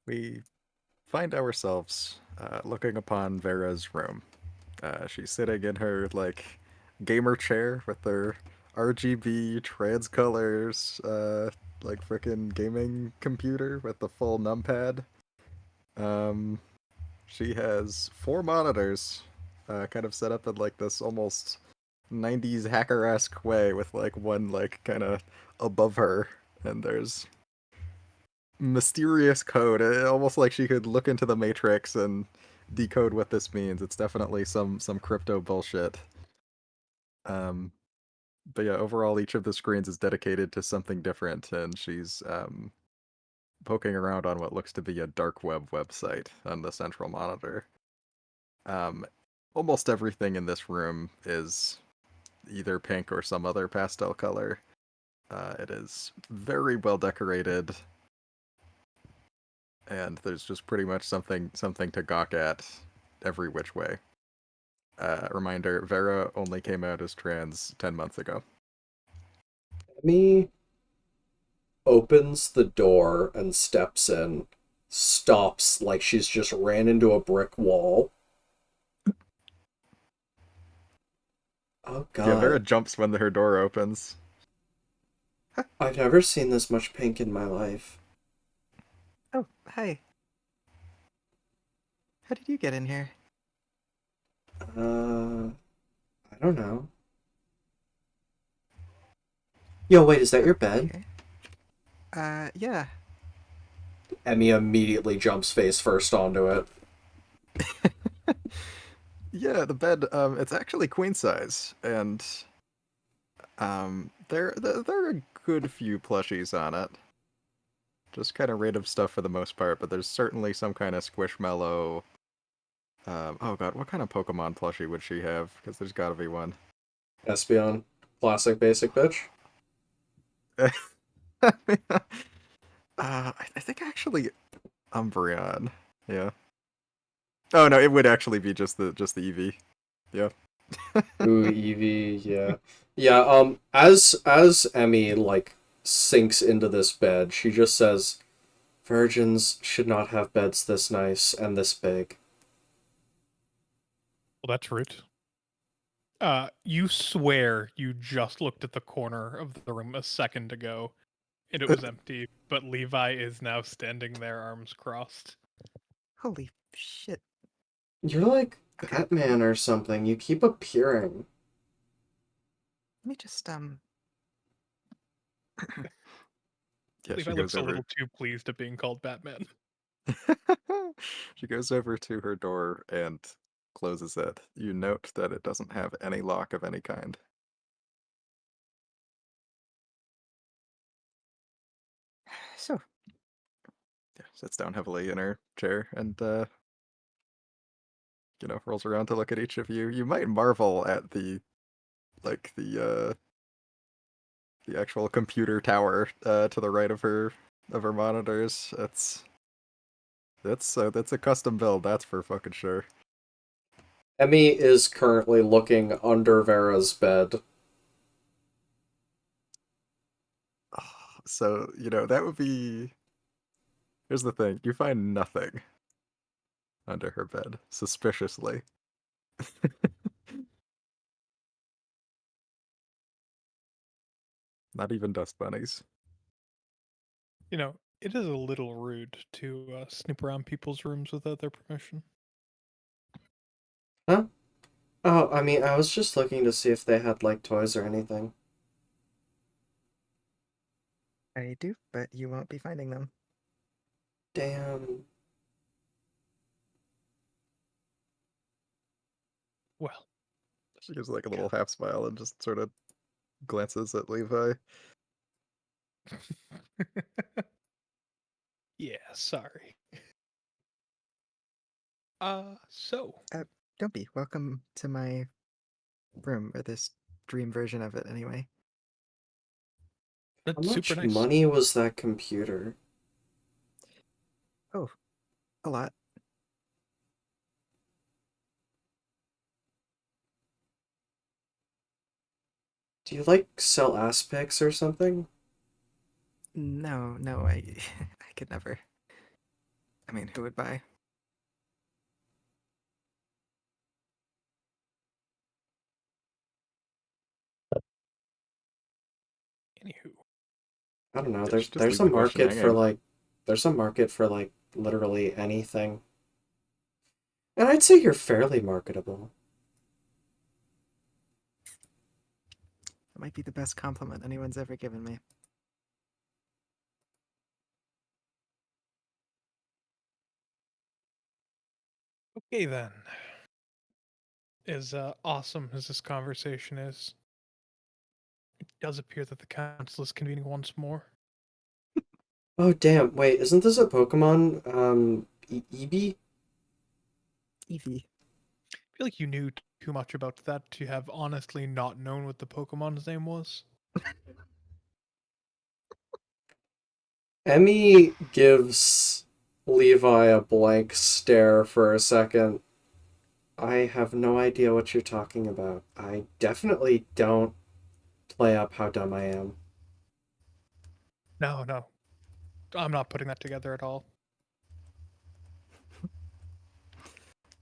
We find ourselves looking upon Vera's room. She's sitting in her gamer chair with her RGB trans colors, like frickin' gaming computer with the full numpad. Um, she has four monitors, kind of set up in like this almost 90s hacker-esque way with like one like kind of above her, and there's mysterious code. Almost like she could look into the matrix and decode what this means. It's definitely some crypto bullshit. Um, but yeah, overall, each of the screens is dedicated to something different, and she's poking around on what looks to be a dark web website on the central monitor. Um, Almost everything in this room is either pink or some other pastel color. It is very well decorated, and there's just pretty much something to gawk at every which way. Reminder: Vera only came out as trans 10 months ago. Emmy opens the door and steps in, stops like she's just ran into a brick wall. Oh Yeah, Vera God, jumps when her door opens. I've never seen this much pink in my life. Oh, hi. How did you get in here? I don't know. Yo, wait, is that your bed? Okay. Yeah. Emmy immediately jumps face first onto it. Yeah, the bed. It's actually queen size, and there are a good few plushies on it. Just kind of random stuff for the most part, but there's certainly some kind of Squishmallow. Oh god, what kind of Pokemon plushie would she have? Because there's got to be one. Espion, classic basic bitch. I think actually Umbreon. Yeah. Oh no, it would actually be just the EV. Yeah. Ooh, Evie, yeah. Yeah, as Emmy sinks into this bed, she just says, "Virgins should not have beds this nice and this big." Well, that's rude. You swear you just looked at the corner of the room a second ago and it was empty, but Levi is now standing there, arms crossed. Holy shit. You're like Okay, Batman or something. You keep appearing. let me just Yeah, she Levi goes looks a over. little too pleased at being called Batman. She goes over to her door and closes it. You note that it doesn't have any lock of any kind. So, Yeah, sits down heavily in her chair and rolls around to look at each of you. You might marvel at like the actual computer tower to the right of her monitors. That's a custom build, that's for fucking sure. Emmy is currently looking under Vera's bed. So, that would be. Here's the thing: you find nothing under her bed, suspiciously. Not even dust bunnies. You know, it is a little rude to snoop around people's rooms without their permission. Huh? Oh, I mean, I was just looking to see if they had toys or anything. I do, but you won't be finding them. Damn. Well, She gives like a little half smile and just sort of glances at Levi. yeah, sorry. So Uh, don't be. Welcome to my room, or this dream version of it, anyway. How that's super much nice. money was that computer? Oh, a lot. Do you sell ass pics or something? No, I, I could never. I mean, who would buy? Anywho, I don't know. Yeah, There's just leave a the question market for hanging. like literally anything. And I'd say you're fairly marketable. That might be the best compliment anyone's ever given me. okay then. As awesome as this conversation is, it does appear that the council is convening once more. Oh damn! Wait, isn't this a Pokemon? Eevee? Evie. I feel like you knew too much about that to have honestly not known what the Pokemon's name was. Emmy gives Levi a blank stare for a second. I have no idea what you're talking about. I definitely don't play up how dumb I am. No, no. I'm not putting that together at all.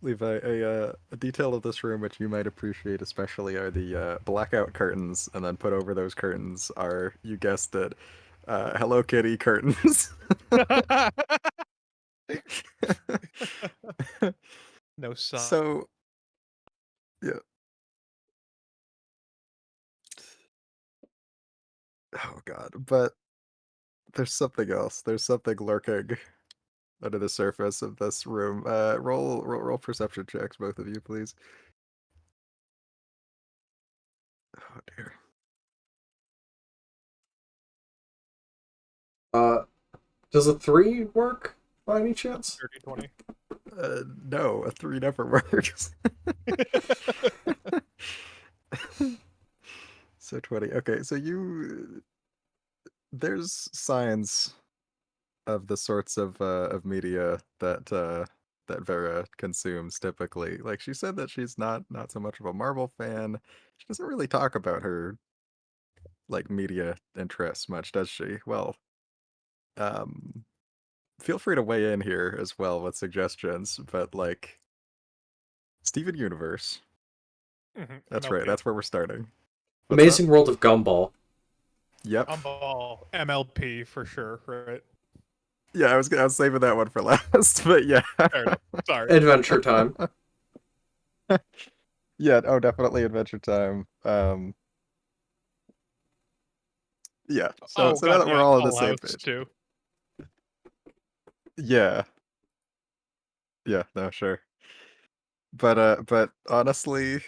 Levi, a detail of this room which you might appreciate especially are the blackout curtains, and then put over those curtains are, you guessed it, Hello Kitty curtains. No sun. So, yeah. Oh god, but there's something else. There's something lurking under the surface of this room. Roll perception checks, both of you, please. Oh dear. Does a 3 work by any chance? 30-20. No, a 3 never works. So 20. Okay, so there's signs of the sorts of media that Vera consumes typically. Like, she said that she's not so much of a Marvel fan. She doesn't really talk about her like media interests much, does she? Well, um feel free to weigh in here as well with suggestions, but like Steven Universe. That's right, MLP. that's where we're starting. What's that? Amazing World of Gumball. Yep. Gumball. MLP for sure, right? Yeah, I was saving that one for last, but yeah. Fair enough. Sorry. Adventure Time. Yeah, oh, definitely Adventure Time. Yeah. So Oh so now god, that we're yeah, all on the Full same House page. too. Yeah. Yeah, no, sure. But honestly,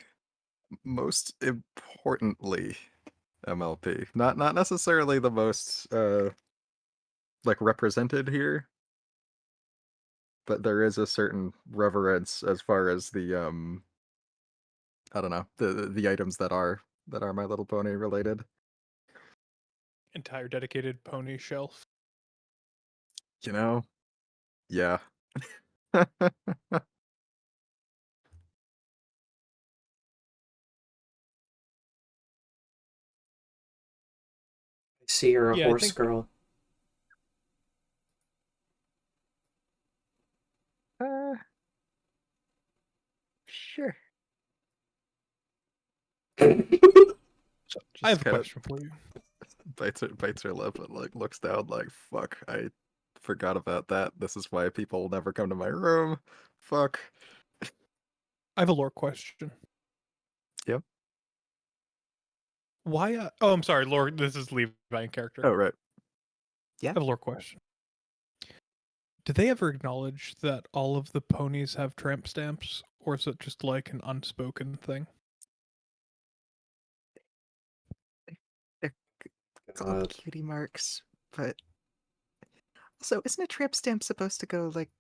most importantly, MLP. Not necessarily the most like represented here, but there is a certain reverence as far as the I don't know, the items that are My Little Pony related. Entire dedicated pony shelf. You know? Yeah. I see you're a Yeah, I horse think girl. Uh, sure. so. I Just have a kind of question for you. bites her lip and like looks down like, fuck, I forgot about that. This is why people will never come to my room. Fuck. I have a lore question. Yep. Why? Oh, I'm sorry, lore. This is Levi in character. Oh right. I have a lore question. Do they ever acknowledge that all of the ponies have tramp stamps, or is it just like an unspoken thing? They're called God. cutie marks, but also, isn't a tramp stamp supposed to go like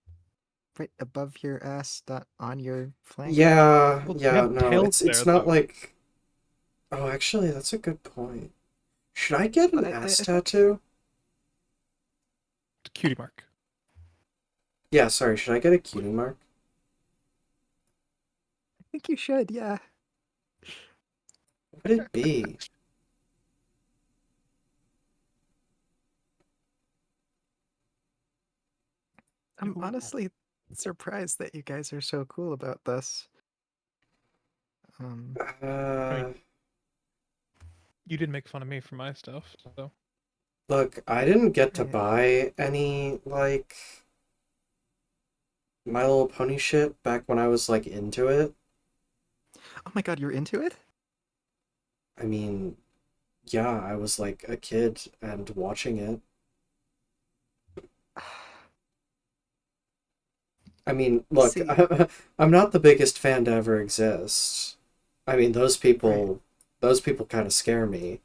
right above your ass, not on your flank? Yeah, Well, they yeah, have no, tails it's there not though. like. Oh, actually, that's a good point. Should I get an But ass tattoo? It's a cutie mark. Yeah, sorry, should I get a cutie mark? I think you should, yeah. What would it be? I'm Ooh. honestly surprised that you guys are so cool about this. Um, Uh, You did make fun of me for my stuff, so look, I didn't get to right. buy any, like, My Little Pony shit back when I was, like, into it. Oh my god, you're into it? I mean, yeah, I was, like, a kid and watching it. I mean, look, See, I'm not the biggest fan to ever exist. I mean, right, those people kind of scare me.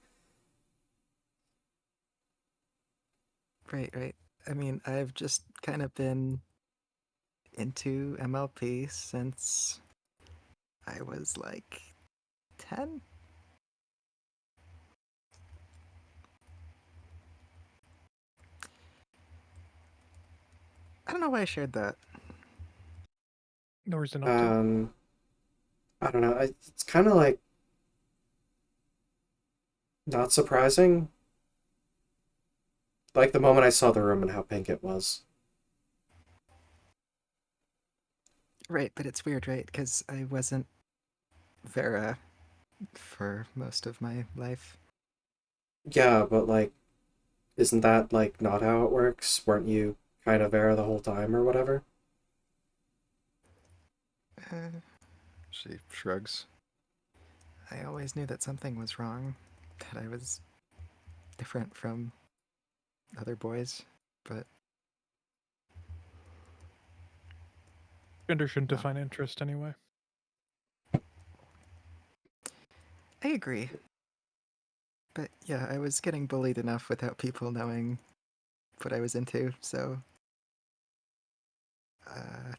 right. I mean, I've just kind of been into MLP since I was like 10. I don't know why I shared that. no reason not to. Um, I don't know. It's kind of like not surprising. Like the moment I saw the room and how pink it was. Right, but it's weird, right? Because I wasn't Vera for most of my life. Yeah, but like, isn't that like not how it works? Weren't you kind of Vera the whole time or whatever? Uh, She shrugs. I always knew that something was wrong, that I was different from other boys, but Gender shouldn't no. define interest anyway. I agree. But yeah, I was getting bullied enough without people knowing what I was into, so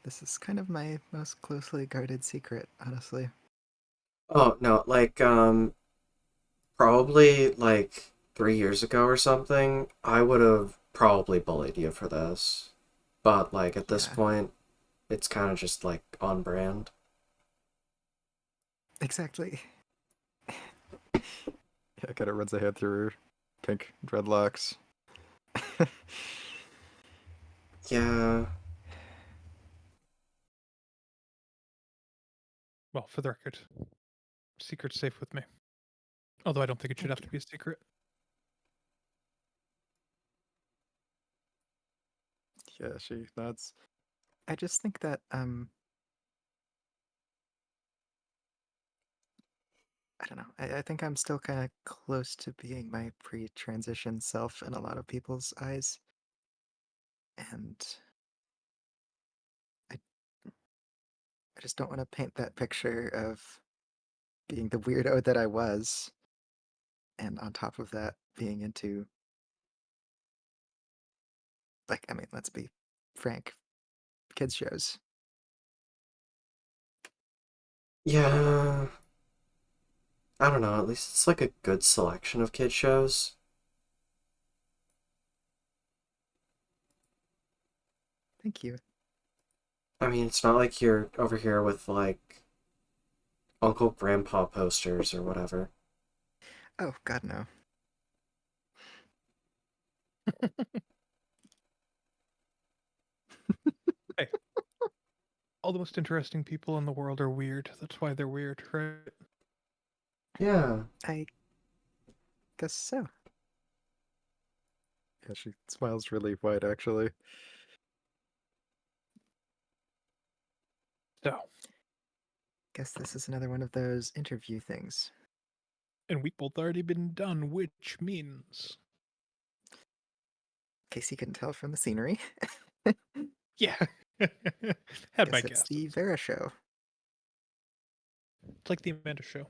this is kind of my most closely guarded secret, honestly. Oh no, like probably like 3 years ago or something, I would have probably bullied you for this. But like at this Yeah, point, it's kind of just like on brand. exactly. Yeah, kind of runs a hand through her pink dreadlocks. Yeah. Well, for the record, secret's safe with me. Although I don't think it should Thank have you. to be a secret. Yeah, she nods. I just think that I don't know. I think I'm still kind of close to being my pre-transition self in a lot of people's eyes, and I I just don't want to paint that picture of being the weirdo that I was, and on top of that, being into, like, I mean, let's be frank, kids shows. Yeah. I don't know, at least it's like a good selection of kid shows. Thank you. I mean, it's not like you're over here with like Uncle Grandpa posters or whatever. Oh God, no. Hey, all the most interesting people in the world are weird. That's why they're weird, right? Yeah. I guess so. Yeah, she smiles really wide, actually. So, Guess this is another one of those interview things. and we've both already been done, which means, In case you couldn't tell from the scenery, yeah, had my guess it's the guesses. Vera show. It's like the Amanda show.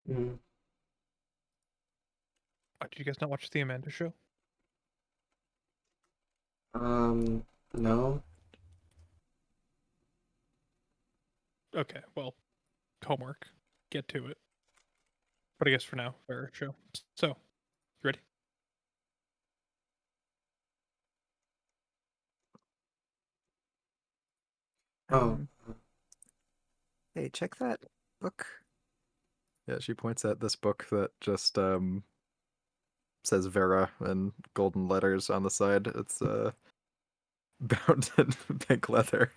Mm. Oh, did you guys not watch the Amanda show? No. Okay, well, homework. Get to it. But I guess for now, fair show. So, you ready? Oh. Um, hey, check that book. Yeah, she points at this book that just says Vera in golden letters on the side. It's bound in pink leather.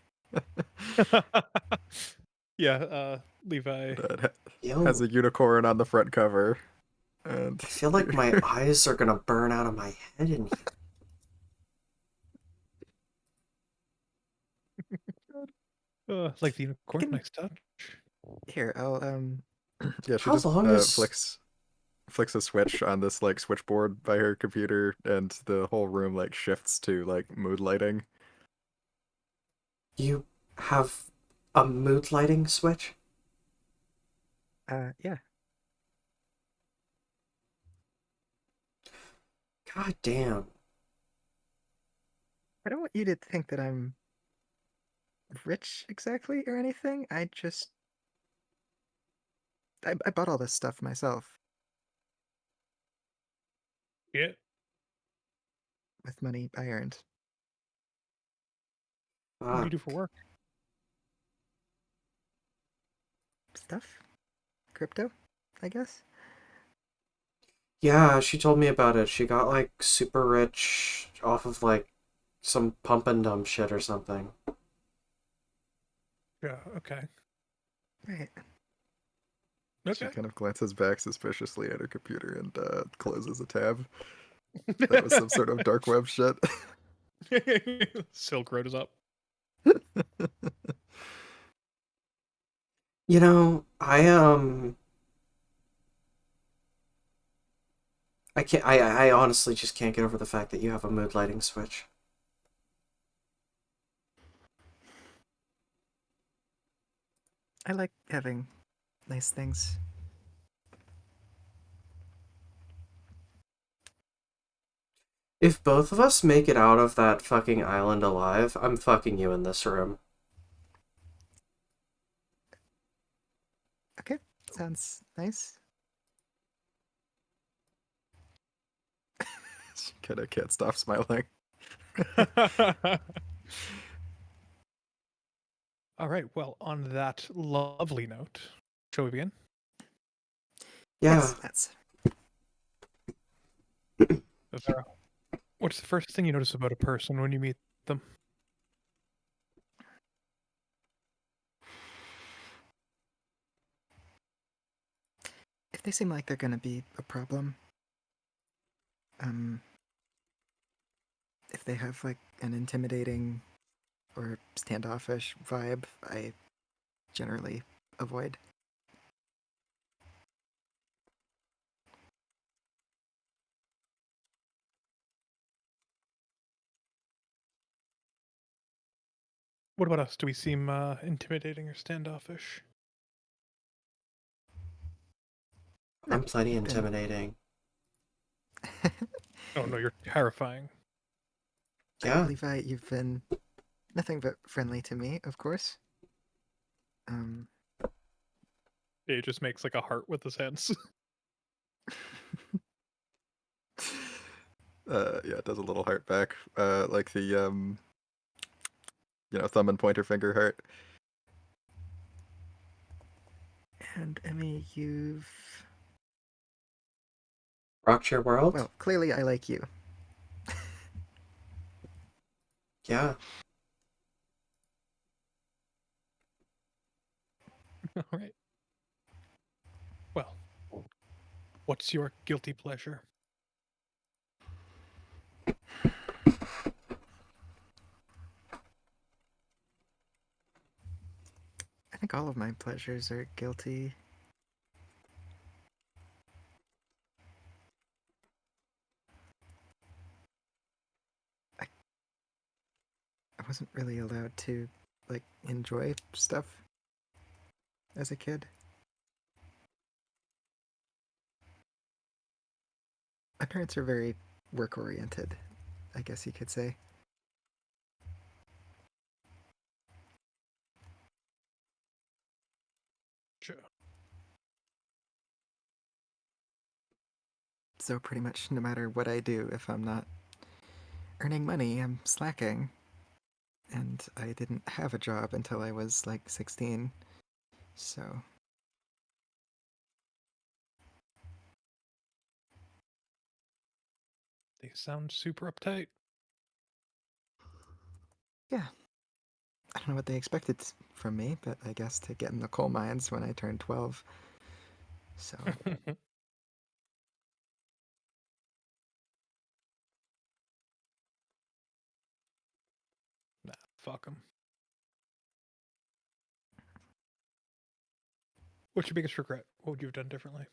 Yeah, Levi. That has Yo, a unicorn on the front cover. And I feel like my eyes are gonna burn out of my head in here. Like the unicorn, can nice touch. here. I'll yeah, she How just long is... flicks a switch on this like switchboard by her computer, and the whole room like shifts to like mood lighting. You have a mood lighting switch? yeah. God damn. I don't want you to think that I'm rich exactly or anything. I bought all this stuff myself Yeah, with money I earned. what do you do Fuck. for work? Stuff? Crypto, I guess. Yeah, she told me about it. She got like super rich off of like some pump and dump shit or something. Yeah, okay. Right. She Okay. kind of glances back suspiciously at her computer and closes a tab. That was some sort of dark web shit. Silk Road is up. You know, I can't I honestly just can't get over the fact that you have a mood lighting switch. I like having nice things. If both of us make it out of that fucking island alive, I'm fucking you in this room. Okay, sounds nice. She kind of can't stop smiling. All right. Well, on that lovely note, shall we begin? Yeah. Yes, that's. Vera, what's the first thing you notice about a person when you meet them? If they seem like they're gonna be a problem, um, if they have like an intimidating or standoffish vibe, I generally avoid. What about us? Do we seem intimidating or standoffish? No, I'm plenty you've been. intimidating. Oh no, you're terrifying. Yeah. Levi, you've been nothing but friendly to me, of course. Um, He just makes like a heart with his hands. Yeah, it does a little heart back. Like the thumb and pointer finger heart. and Emmy, you've. Rocked your world? Well, clearly I like you. Yeah. All right. Well, what's your guilty pleasure? I think all of my pleasures are guilty. I, I wasn't really allowed to, like, enjoy stuff as a kid. My parents are very work oriented, I guess you could say. Sure. So pretty much no matter what I do, if I'm not earning money, I'm slacking. And I didn't have a job until I was like 16. So They sound super uptight. Yeah. I don't know what they expected from me, but I guess to get in the coal mines when I turned 12. So, Nah, fuck him. What's your biggest regret? What would you have done differently?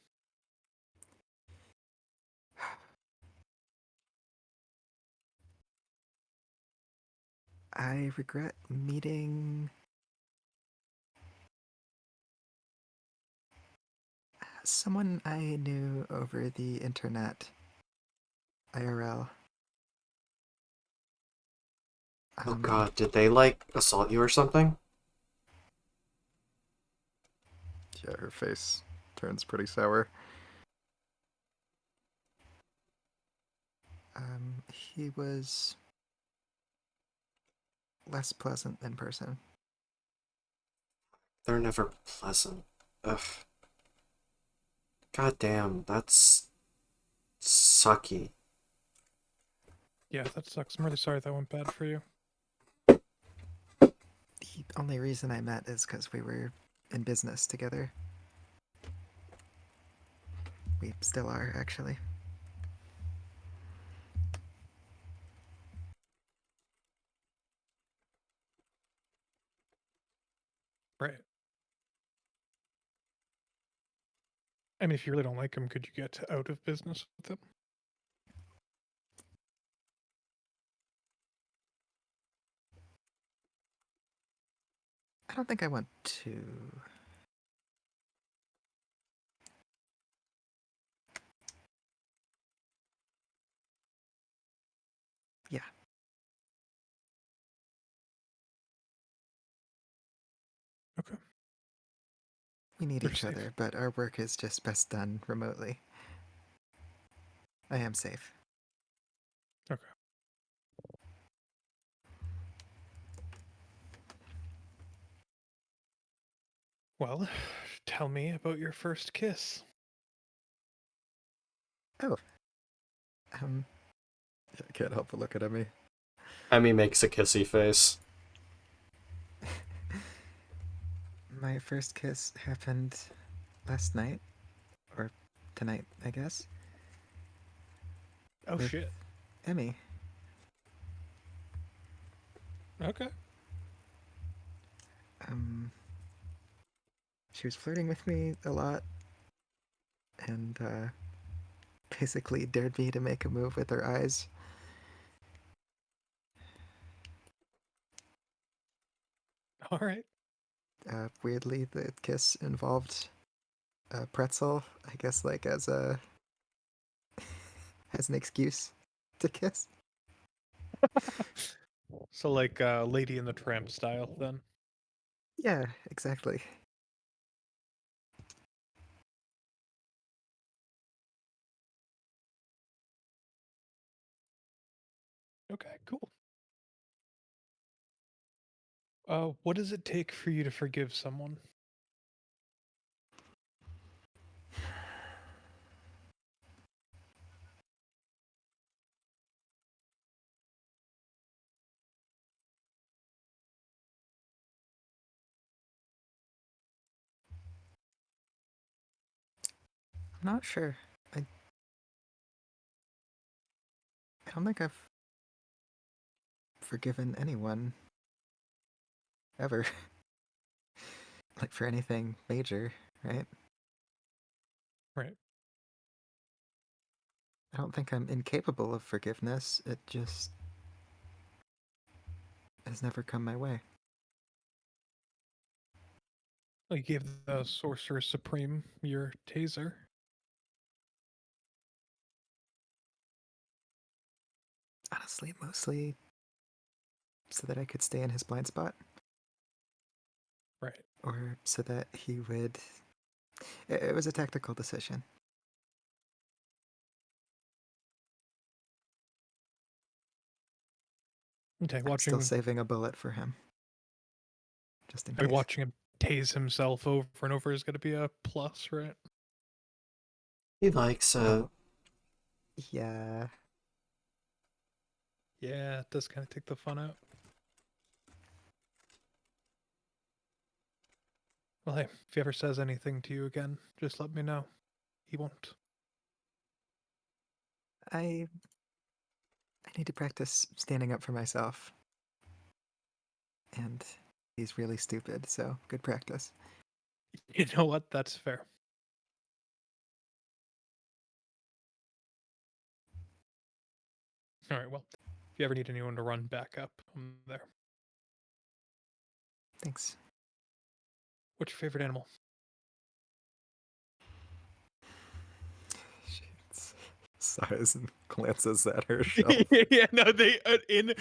I regret meeting someone I knew over the internet, IRL. Oh god, did they, like, assault you or something? Yeah, her face turns pretty sour. He was less pleasant in person. They're never pleasant. Ugh. God damn, that's sucky. Yeah, that sucks. I'm really sorry that went bad for you. The only reason I met is because we were in business together. We still are, actually. Right. I mean, if you really don't like him, could you get out of business with him? I don't think I want to. Yeah. Okay. We need You're each safe. other, but our work is just best done remotely. I am safe. Okay. Well, tell me about your first kiss. Oh. Um, I can't help but look at Emmy. Emmy makes a kissy face. my first kiss happened last night. Or tonight, I guess. Oh With shit. Emmy. Okay. She was flirting with me a lot and basically dared me to make a move with her eyes. All right. Weirdly, the kiss involved a pretzel, I guess, like as a as an excuse to kiss. So like Lady in the Tramp style then. Yeah, exactly. Okay, cool. What does it take for you to forgive someone? I'm not sure. I I don't think I've forgiven anyone ever. like for anything major, right? Right. I don't think I'm incapable of forgiveness. It just has never come my way. Well, you gave the Sorcerer Supreme your taser. Honestly, mostly so that I could stay in his blind spot, Right. or so that he would. It was a tactical decision. Okay, I'm still watching saving a bullet for him, just in I mean, case. watching him tase himself over and over is gonna be a plus, right? He likes it. Oh, yeah. Yeah, it does kind of take the fun out. Well, hey, if he ever says anything to you again, just let me know. He won't. I need to practice standing up for myself. And he's really stupid, so good practice. You know what? That's fair. All right, well, if you ever need anyone to run back up, I'm there. Thanks. What's your favorite animal? She Sighs and glances at her shelf. Yeah, no, they in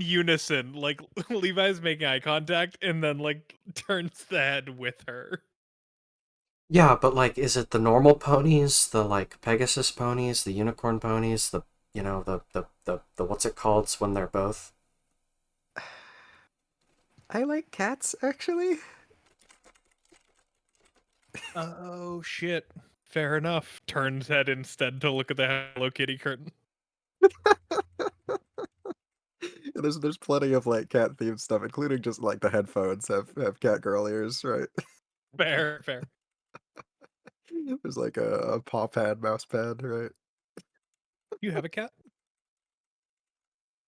unison. Like Levi's making eye contact and then like turns the head with her. Yeah, but like, is it the normal ponies, the like Pegasus ponies, the unicorn ponies, the the what's it called when they're both? I like cats, actually. Oh shit. Fair enough. Turns head instead to look at the Hello Kitty curtain. There's plenty of like cat themed stuff, including just like the headphones have cat girl ears, right? Fair, fair. There's like a paw pad, mouse pad, right? You have a cat?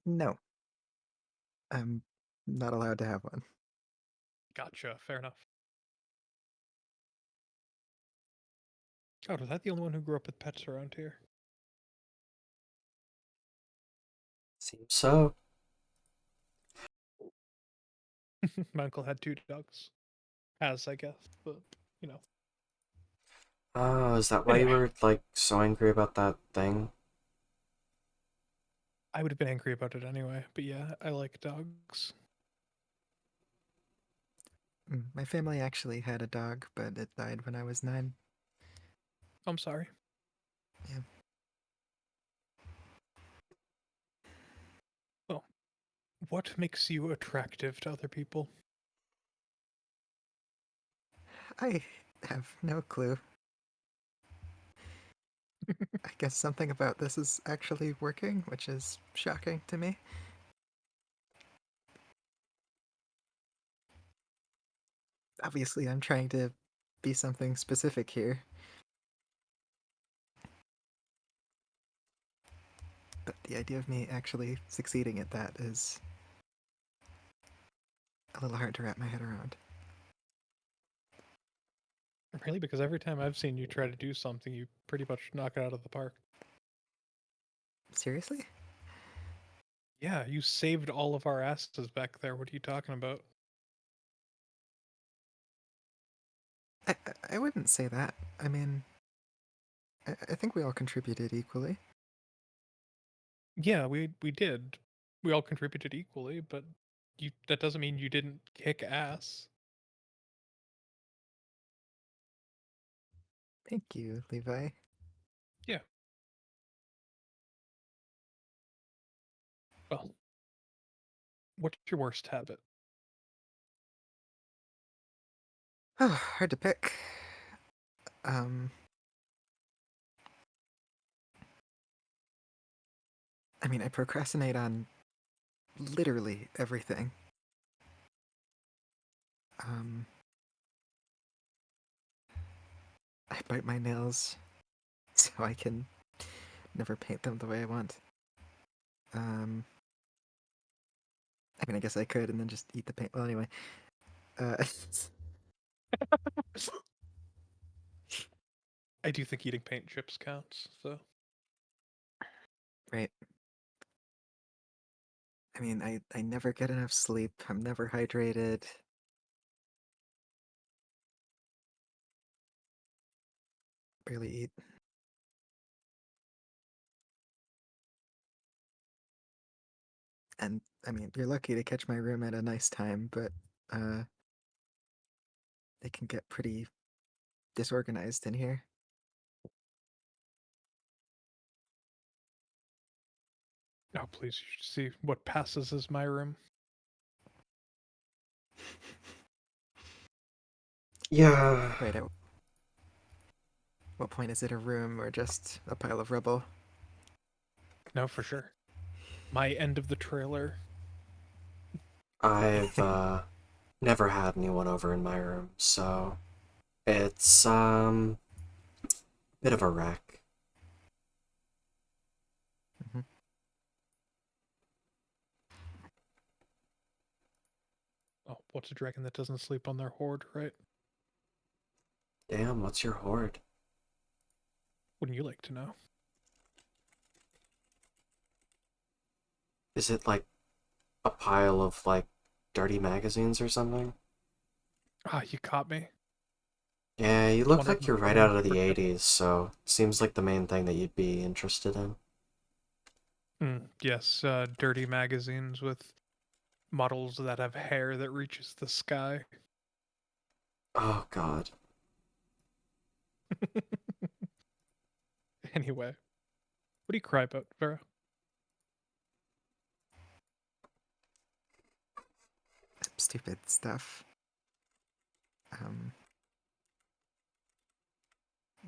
No, I'm not allowed to have one. Gotcha. Fair enough. God, was that the only one who grew up with pets around here? Seems so. My uncle had 2 dogs. Has, I guess, but you know. Oh, is that why you Anyway, were like so angry about that thing? I would have been angry about it anyway. But yeah, I like dogs. My family actually had a dog, but it died when I was 9. I'm sorry. Yeah. Well, what makes you attractive to other people? I have no clue. I guess something about this is actually working, which is shocking to me. Obviously, I'm trying to be something specific here. But the idea of me actually succeeding at that is a little hard to wrap my head around. Really? Because every time I've seen you try to do something, you pretty much knock it out of the park. Seriously? Yeah, you saved all of our asses back there. What are you talking about? I wouldn't say that. I mean, I think we all contributed equally. Yeah, we did. We all contributed equally, but that doesn't mean you didn't kick ass. Thank you, Levi. Yeah. Well, what's your worst habit? Oh, hard to pick. Um, I mean, I procrastinate on literally everything. Um, I bite my nails so I can never paint them the way I want. Um, I mean, I guess I could and then just eat the paint. Well, anyway. Uh, I do think eating paint chips counts, so. right. I mean, I never get enough sleep. I'm never hydrated. Barely eat. And I mean, you're lucky to catch my room at a nice time, but uh, they can get pretty disorganized in here. Oh, please, you should see what passes as my room. Yeah. Wait, at what point is it a room or just a pile of rubble? No, for sure. My end of the trailer. I've never had anyone over in my room, so it's bit of a wreck. Hmm. Oh, what's a dragon that doesn't sleep on their hoard, right? Damn, what's your hoard? Wouldn't you like to know? Is it like a pile of like dirty magazines or something? Ah, you caught me. Yeah, you look One of like you're my right own out of the cricket. 80s, so seems like the main thing that you'd be interested in. Yes, dirty magazines with models that have hair that reaches the sky. Oh god. Anyway, what do you cry about, Vera? Stupid stuff. Um,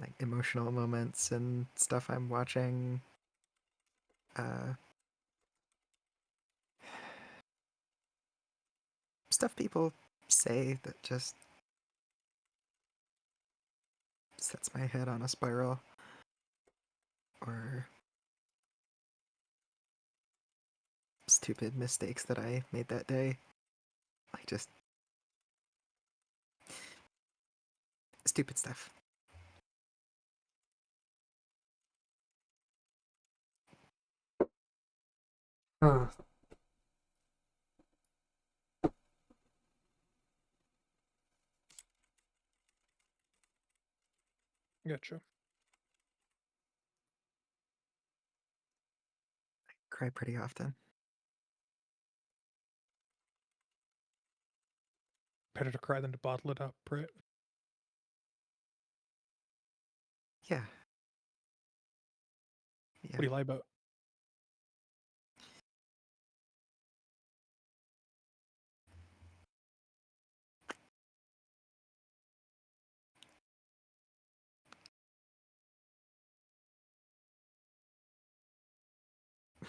like emotional moments and stuff I'm watching. Uh, Stuff people say that just sets my head on a spiral. Or stupid mistakes that I made that day. Like just stupid stuff. Huh. Gotcha. Cry pretty often. Better to cry than to bottle it up, right? Yeah, What yeah. do you lie about?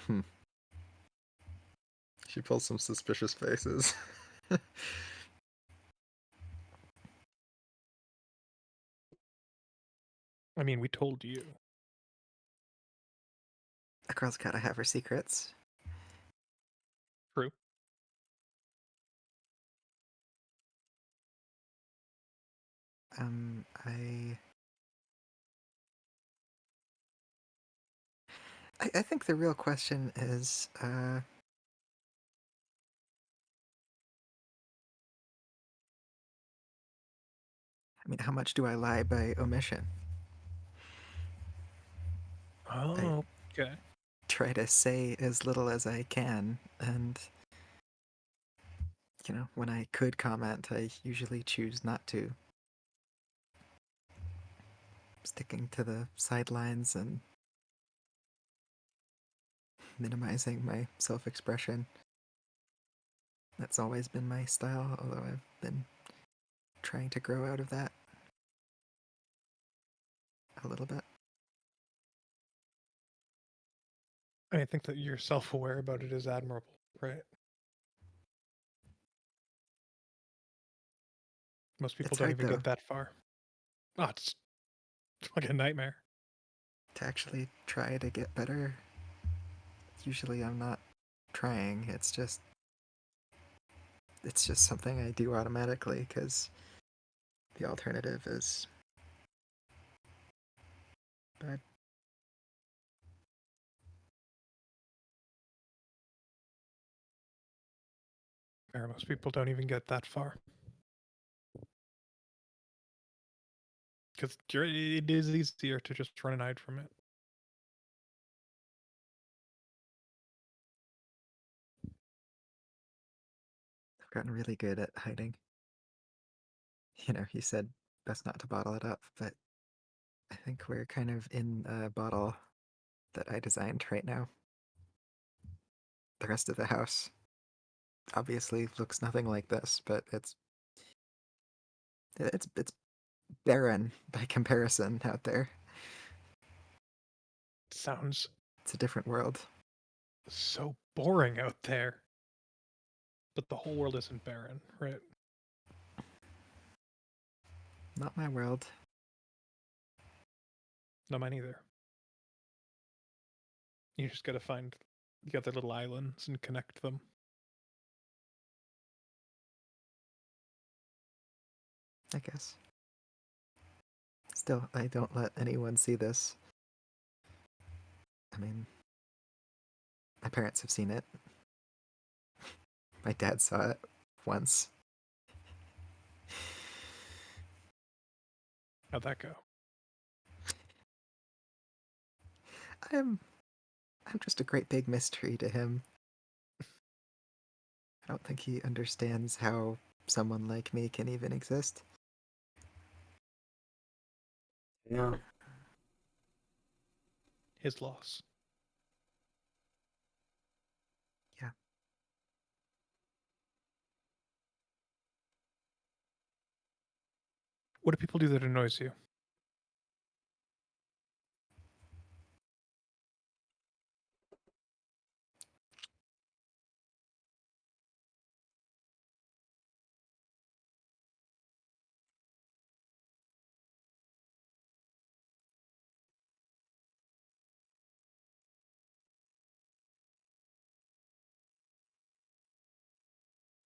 Hmm. She pulls some suspicious faces. I mean, we told you. A girl's gotta have her secrets. True. Um, I I think the real question is, I mean, how much do I lie by omission? I Oh, okay. try to say as little as I can, and, when I could comment, I usually choose not to. Sticking to the sidelines and minimizing my self expression. That's always been my style, although I've been trying to grow out of that a little bit. I think that you're self-aware about it is admirable, right? Most people It's don't hard, even though, get that far. Ah, it's like a nightmare. to actually try to get better. Usually I'm not trying, it's just something I do automatically because the alternative is bad. Or most people don't even get that far. Because it is easier to just run and hide from it. I've gotten really good at hiding. You said best not to bottle it up, but I think we're kind of in a bottle that I designed right now. The rest of the house obviously looks nothing like this, but it's barren by comparison out there. Sounds It's a different world. so boring out there. But the whole world isn't barren, right? Not my world. No, mine either. You just gotta find the other little islands and connect them. I guess. Still, I don't let anyone see this. I mean, my parents have seen it. My dad saw it once. How'd that go? I'm just a great big mystery to him. I don't think he understands how someone like me can even exist. Yeah. His loss. Yeah. What do people do that annoys you?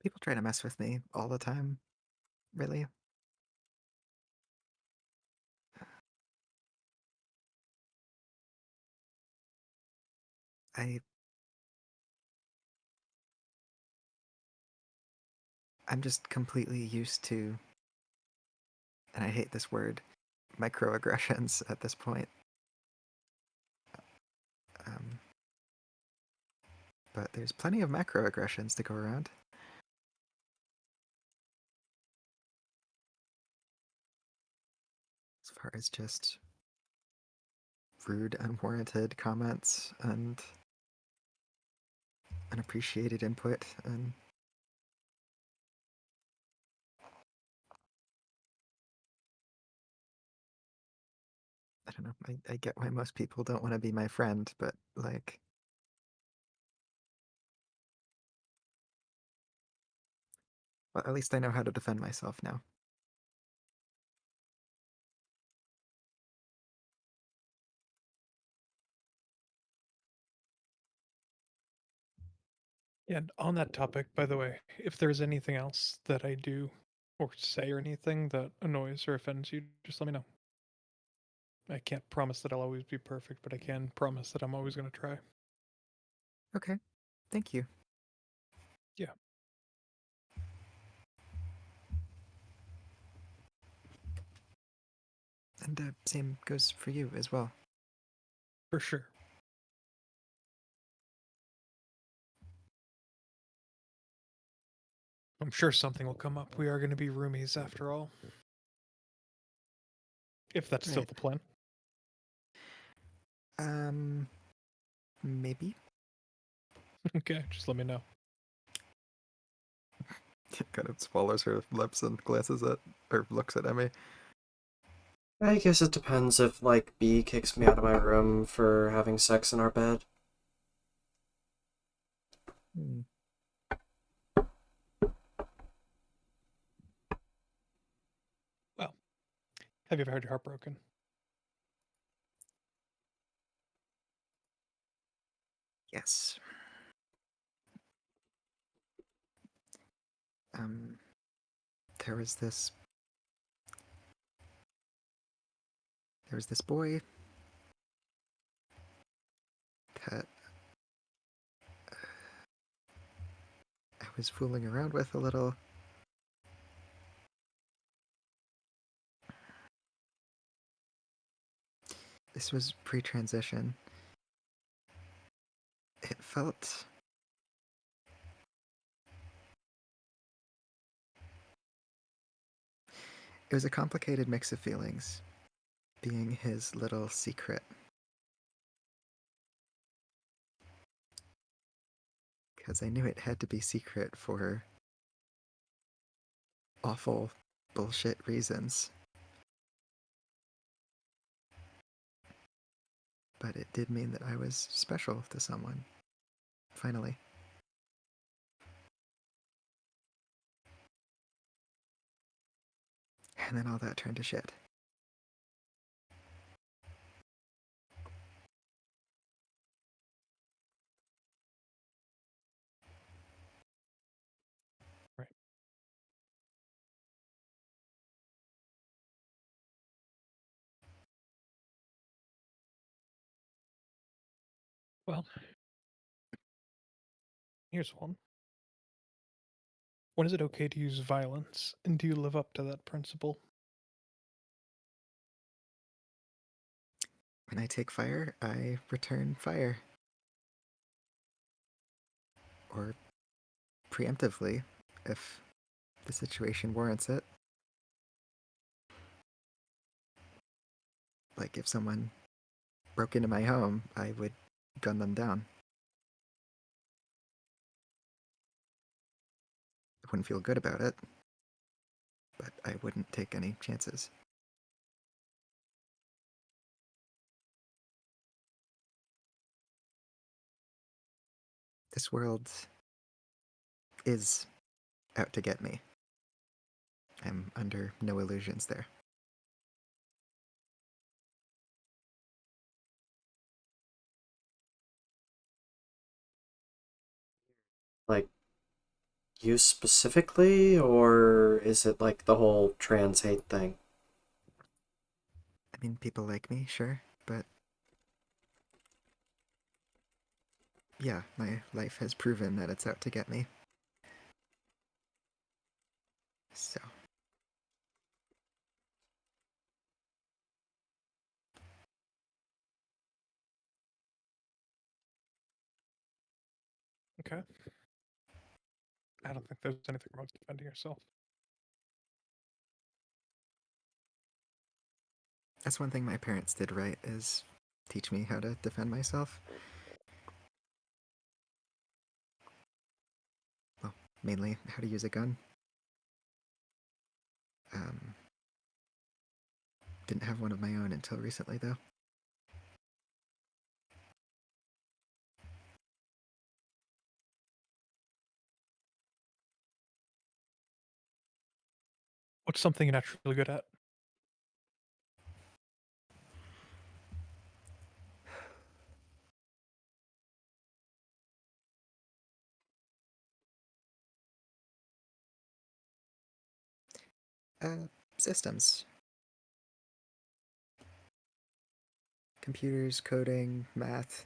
People try to mess with me all the time. Really. I I'm just completely used to, and I hate this word, microaggressions at this point. Um, but there's plenty of macroaggressions to go around. As far as just rude, unwarranted comments and unappreciated input, and I don't know. I get why most people don't want to be my friend, but like, well, at least I know how to defend myself now. Yeah, and on that topic, by the way, if there's anything else that I do or say or anything that annoys or offends you, just let me know. I can't promise that I'll always be perfect, but I can promise that I'm always going to try. Okay, thank you. Yeah. And same goes for you as well. For sure. I'm sure something will come up. We are going to be roomies after all. If that's still Right. the plan. Maybe. Okay, just let me know. Kind of swallows her lips and glances at, or looks at Emmy. I guess it depends if, like, B kicks me out of my room for having sex in our bed. Hmm. Well, have you ever had your heart broken? Yes. Um, there was this boy that I was fooling around with a little. This was pre-transition. It felt it was a complicated mix of feelings, being his little secret. Because I knew it had to be secret for awful bullshit reasons. But it did mean that I was special to someone. Finally. And then all that turned to shit. Right. Well, here's one. When is it okay to use violence, and do you live up to that principle? When I take fire, I return fire. Or preemptively, if the situation warrants it. Like if someone broke into my home, I would gun them down. I wouldn't feel good about it, but I wouldn't take any chances. This world is out to get me. I'm under no illusions there. Like, you specifically, or is it like the whole trans hate thing? I mean, people like me, sure, but yeah, my life has proven that it's out to get me. So, Okay. I don't think there's anything wrong with defending yourself. that's one thing my parents did right, is teach me how to defend myself. Well, mainly how to use a gun. Um, didn't have one of my own until recently, though. What's something you're naturally good at? Systems. Computers, coding, math.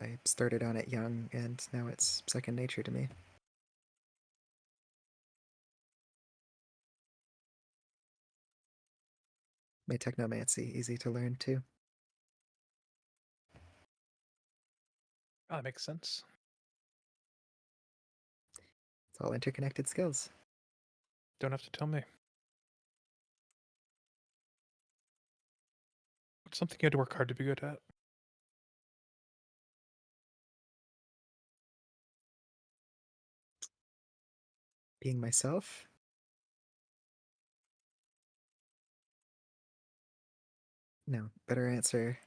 I started on it young, and now it's second nature to me. Made technomancy easy to learn, too. Oh, that makes sense. It's all interconnected skills. Don't have to tell me. What's something you had to work hard to be good at? Being myself? No, better answer.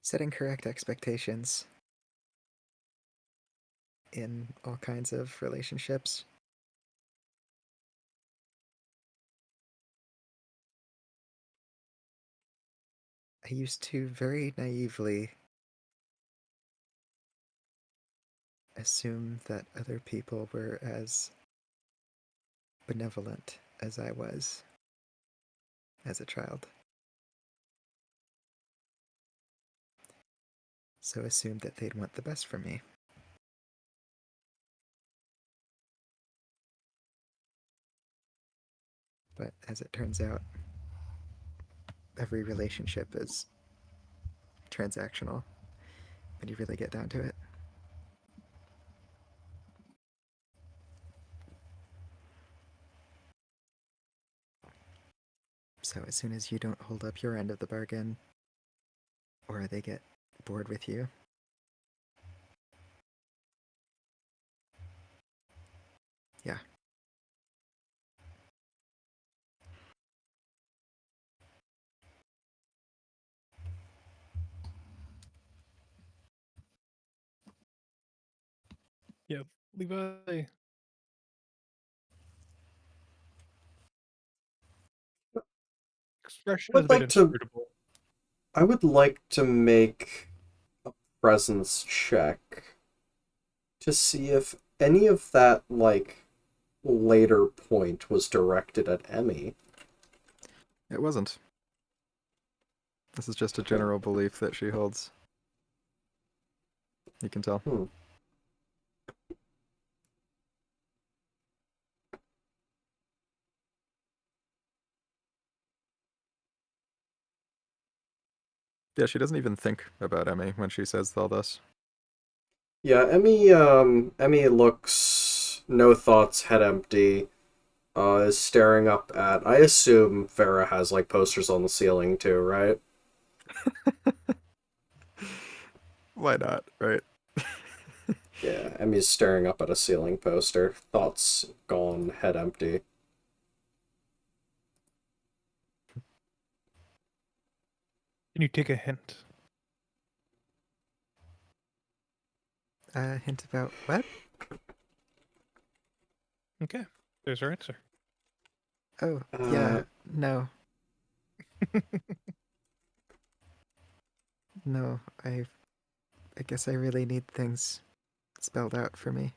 Setting correct expectations in all kinds of relationships. I used to very naively assume that other people were as benevolent as I was as a child. So assumed that they'd want the best for me. But as it turns out, every relationship is transactional when you really get down to it. So as soon as you don't hold up your end of the bargain, or they get bored with you, yeah. Yeah, Levi. Expression is Would a bit like to. inscrutable. I would like to make a presence check to see if any of that like later point was directed at Emmy. It wasn't. This is just a Okay. general belief that she holds. You can tell. Hmm. Yeah, she doesn't even think about Emmy when she says all this. Yeah, Emmy looks no thoughts, head empty, is staring up at, I assume Vera has like posters on the ceiling too, right? Why not, right? Yeah, Emmy's staring up at a ceiling poster, thoughts gone, head empty. Can you take a hint? Hint about what? Okay, there's her answer. Oh, Uh, yeah, no, no. I guess I really need things spelled out for me.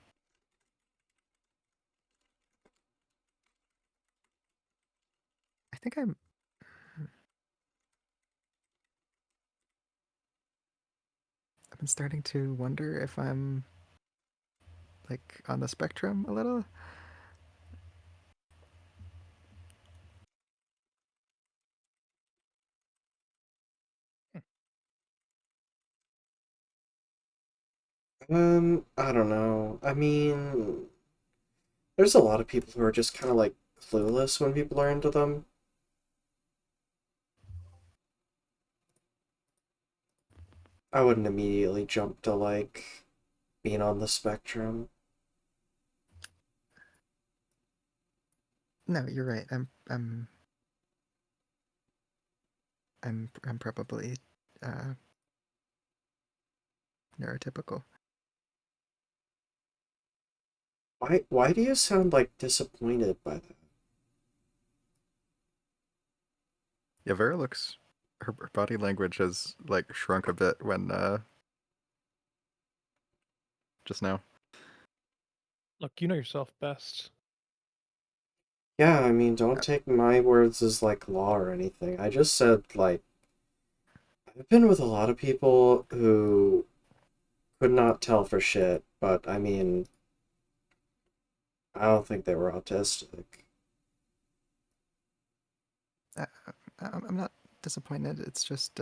I think I've been starting to wonder if I'm like on the spectrum a little. I don't know. I mean, there's a lot of people who are just kind of like clueless when people are into them. I wouldn't immediately jump to like being on the spectrum. No, you're right. I'm probably uh neurotypical. Why do you sound like disappointed by that? Yeah, Vera looks. Her body language has like shrunk a bit when just now. Look, you know yourself best. Yeah, I mean, don't Uh, take my words as like law or anything. I just said like I've been with a lot of people who could not tell for shit, but I mean, I don't think they were autistic. uh, I'm not disappointed. It's just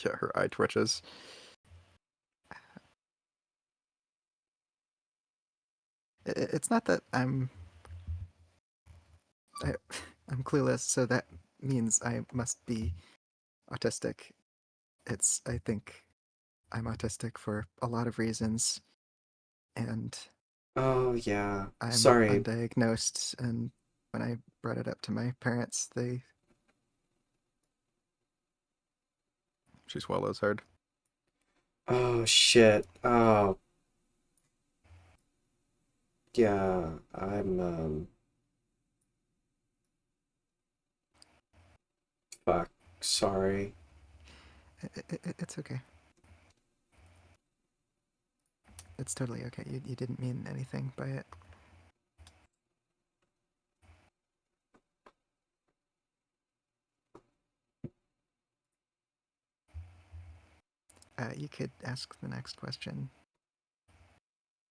Yeah, her eye twitches. it's not that I, I'm clueless, so that means I must be autistic. It's I think I'm autistic for a lot of reasons, and Oh yeah, I'm sorry. undiagnosed. And when I brought it up to my parents, they She swallows hard. Oh shit. Oh yeah, I'm fuck. Sorry. it's okay. It's totally okay. You didn't mean anything by it. You could ask the next question.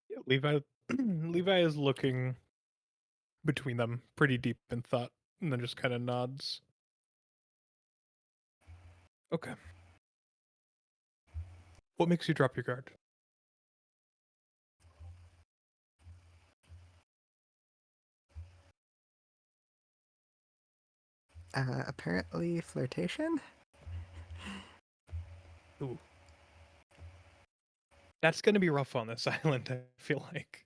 Yeah, Levi. Levi is looking between them, pretty deep in thought, and then just kind of nods. Okay. What makes you drop your guard? Apparently, flirtation. Ooh, that's gonna be rough on this island. I feel like.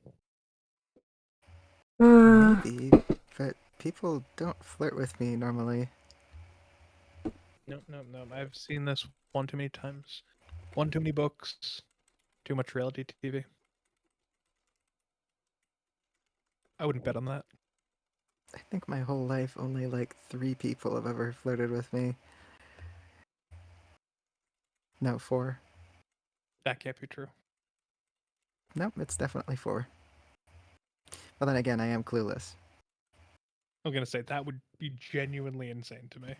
Maybe, but people don't flirt with me normally. Nope, nope, nope. I've seen this one too many times. One too many books. Too much reality TV. I wouldn't bet on that. I think my whole life only like 3 people have ever flirted with me. No, 4. That can't be true. Nope, it's definitely 4. But then again, I am clueless. I'm gonna say that would be genuinely insane to me.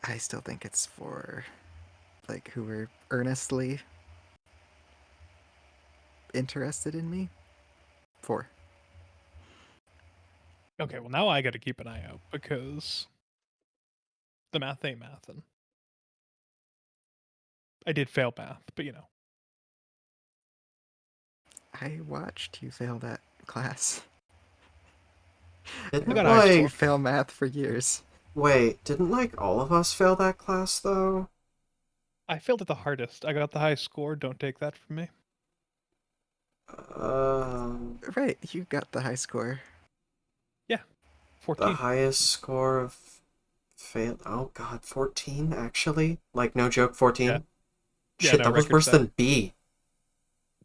I still think it's 4, like, who were earnestly interested in me. 4. Okay, well now I gotta keep an eye out because the math ain't mathin'. I did fail math, but you know. I watched you fail that class. Didn't got I high watched you like fail math for years. wait, didn't like all of us fail that class though? I failed it the hardest. I got the highest score. Don't take that from me. Right, you got the high score. Yeah, The 14. highest score of fail. Oh god, 14 actually? Like no joke, 14? Yeah. Yeah, Shit, no, that was record worse setter. than B.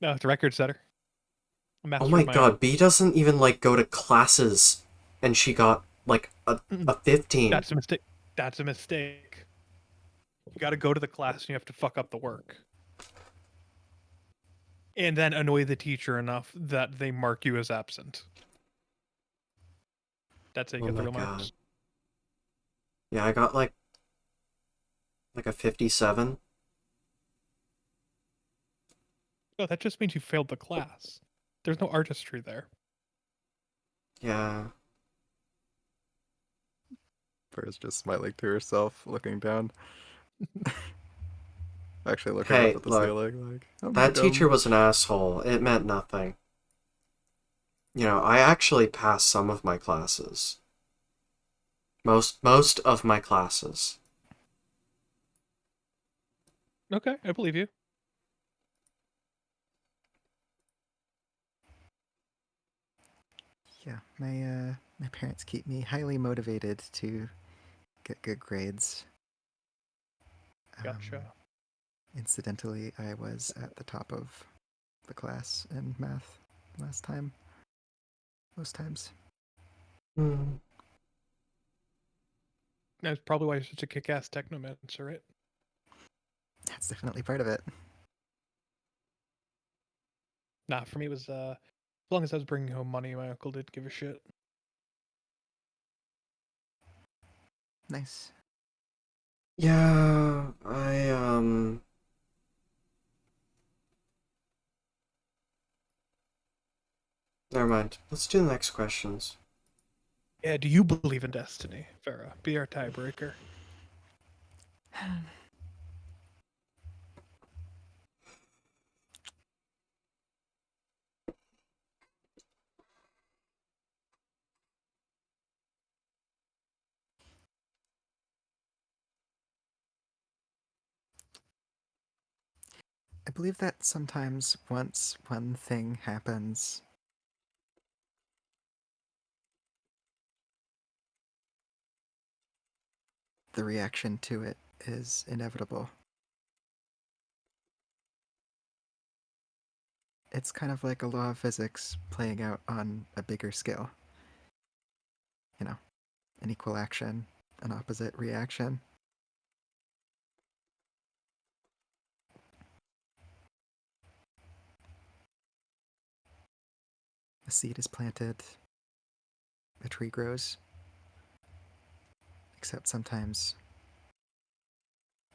No, it's a record setter. A Oh master my of my own. god, B doesn't even like go to classes, and she got like a 15. That's a mistake. That's a mistake. You gotta go to the class and you have to fuck up the work. And then annoy the teacher enough that they mark you as absent. That's how you Oh get the my real god. marks. Yeah, I got like a 57. No, that just means you failed the class. There's no artistry there. Yeah. Vera's just smiling to herself, looking down. Actually looking up Hey, at the look, ceiling, like, I'm that teacher dumb. was an asshole. It meant nothing. You know, I actually passed some of my classes. Most of my classes. Okay, I believe you. Yeah, my parents keep me highly motivated to get good grades. Gotcha. Incidentally, I was at the top of the class in math last time. Most times. Hmm. That's probably why you're such a kick-ass technomancer, right? That's definitely part of it. Nah, for me it was as long as I was bringing home money, my uncle didn't give a shit. Nice. Yeah, never mind. Let's do the next questions. Yeah, do you believe in destiny, Vera? Be our tiebreaker. I believe that sometimes once one thing happens, the reaction to it is inevitable. It's kind of like a law of physics playing out on a bigger scale. You know, an equal action, an opposite reaction. A seed is planted, a tree grows. Except sometimes,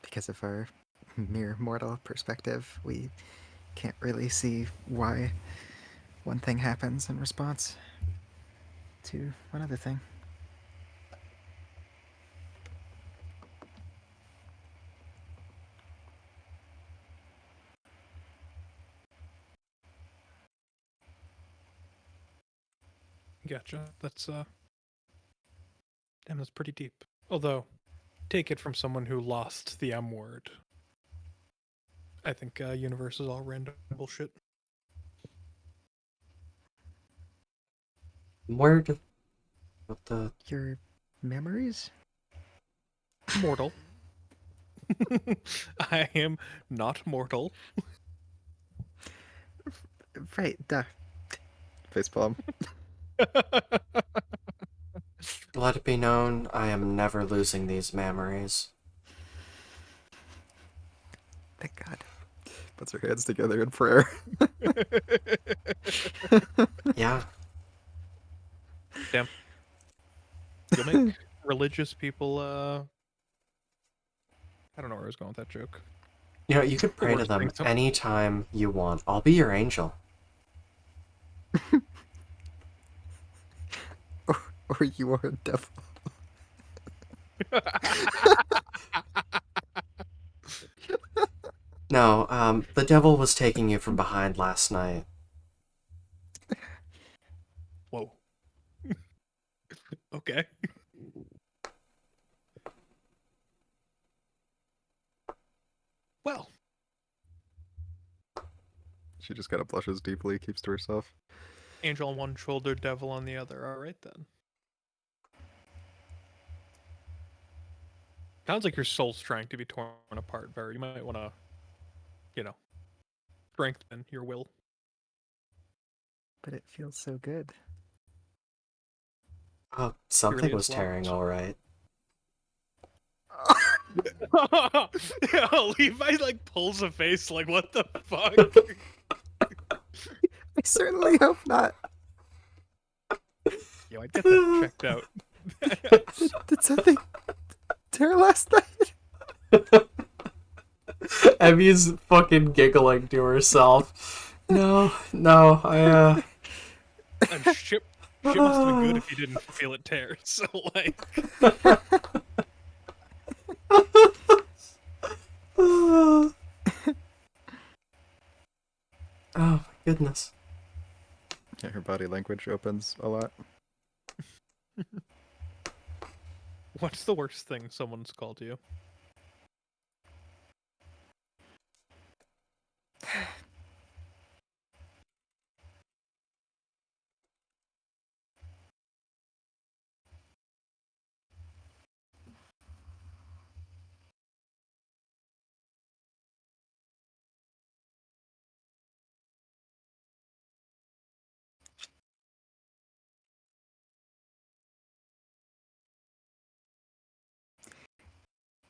because of our mere mortal perspective, we can't really see why one thing happens in response to one other thing. Gotcha. Damn, that's pretty deep. Although, take it from someone who lost the M word. I think universe is all random bullshit. Where did... What the... Your memories? mortal. I am not mortal. Right, duh. Facepalm. Let it be known, I am never losing these memories. Thank God. Puts her hands together in prayer. Yeah. Damn. You'll make religious people, I don't know where I was going with that joke. You know, you could The pray to worst them thing some- anytime you want. I'll be your angel. Or you are a devil. No, the devil was taking you from behind last night. Whoa. Okay. Well, She just kind of blushes deeply, keeps to herself. angel on one shoulder, devil on the other. All right then. Sounds like your soul's trying to be torn apart, Vera. You might want to, strengthen your will. But it feels so good. Oh, something Really was is tearing, locked. alright. Yeah, Levi like pulls a face like, what the fuck? I certainly hope not. Yo, I'd get that checked out. Did something tear last night? Emmy's fucking giggling to herself. No, And shit must have been good if you didn't feel it tear. So like, Oh my goodness. Yeah, her body language opens a lot. what's the worst thing someone's called you?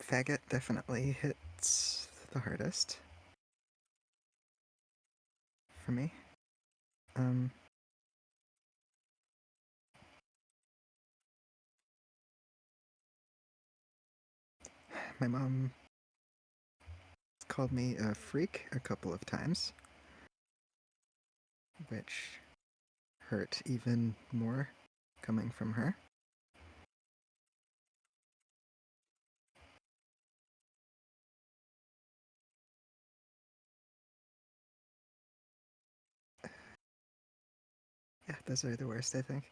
Faggot definitely hits the hardest. For me. My mom called me a freak a couple of times, which hurt even more coming from her. Yeah, those are the worst, I think.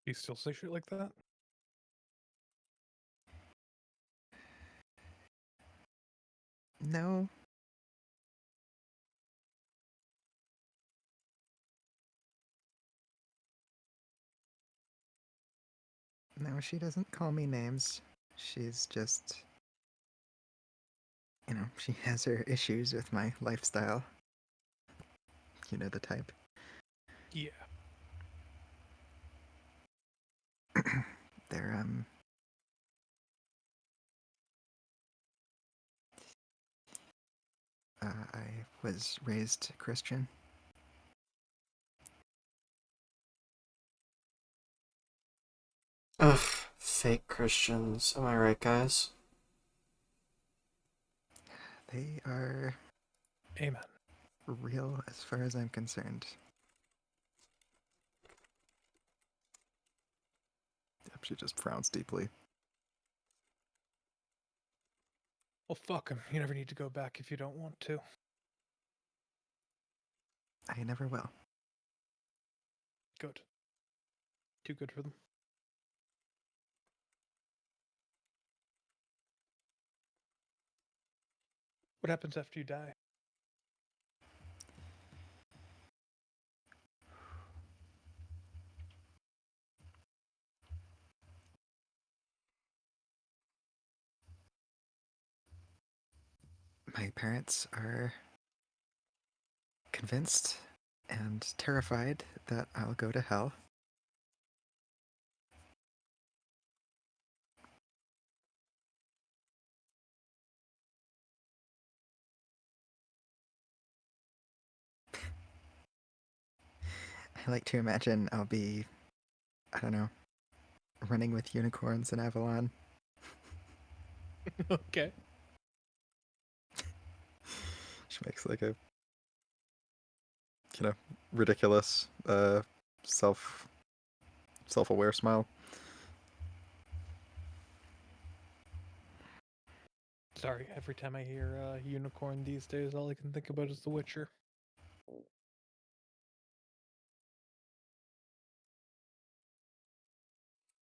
Do you still say shit like that? No. No, she doesn't call me names. She's just, she has her issues with my lifestyle. You know the type. Yeah. They're, I was raised Christian. Ugh, fake Christians. Am I right, guys? They are Amen. real as far as I'm concerned. Yep, she just frowns deeply. Well, fuck him. You never need to go back if you don't want to. I never will. Good. Too good for them. What happens after you die? My parents are convinced and terrified that I'll go to hell. I like to imagine I'll be, I don't know, running with unicorns in Avalon. Okay. She makes like a ridiculous self self-aware smile. Sorry, every time I hear unicorn these days, all I can think about is The Witcher.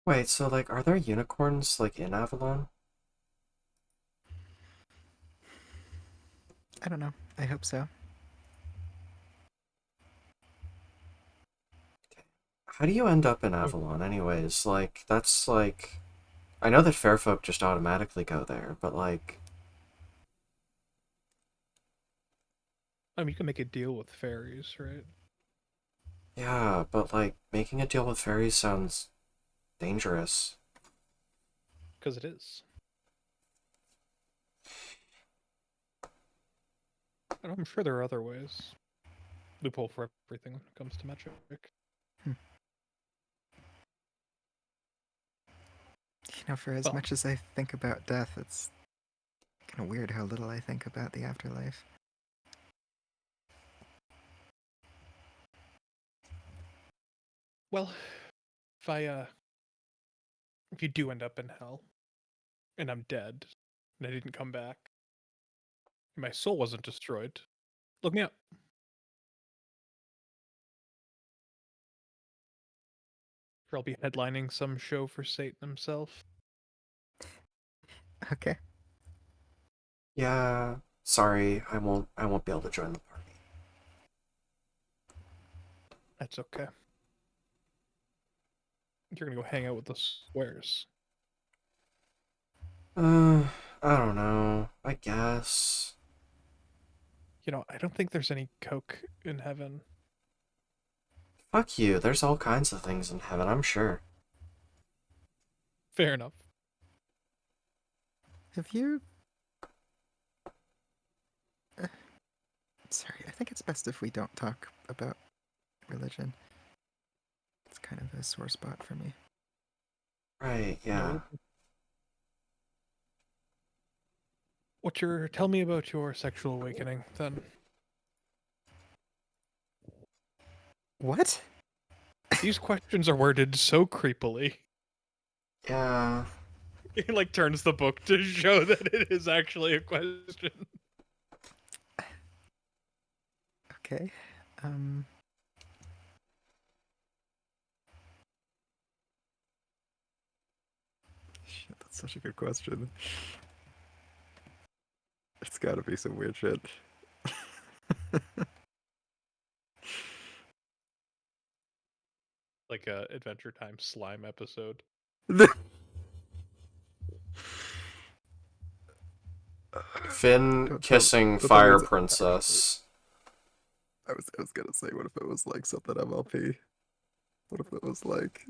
Wait, so like, are there unicorns like in Avalon? I don't know. I hope so. How do you end up in Avalon, anyways? Like, that's like, I know that Fairfolk just automatically go there, but like, I mean, you can make a deal with fairies, right? yeah, but like, making a deal with fairies sounds dangerous. Because it is. And I'm sure there are other ways. Loophole for everything when it comes to magic. For as Well, much as I think about death, it's kind of weird how little I think about the afterlife. well, if if you do end up in hell, and I'm dead, and I didn't come back, and my soul wasn't destroyed, look me up. Sure, I'll be headlining some show for Satan himself. Okay. Yeah, sorry, I won't be able to join the party. That's okay. You're gonna go hang out with the squares. Uh, I don't know. I guess. I don't think there's any coke in heaven. Fuck you. There's all kinds of things in heaven, I'm sure. Fair enough. Have you... Sorry, I think it's best if we don't talk about religion. It's kind of a sore spot for me. Right, yeah. No. Tell me about your sexual awakening, then. What? These questions are worded so creepily. Yeah. He like turns the book to show that it is actually a question. Okay. Um... Shit, that's such a good question. It's got to be some weird shit. Like a Adventure Time slime episode. Finn Don't tell, kissing don't tell me Fire it's actually. Princess. I was gonna say, what if it was like something MLP? What if it was like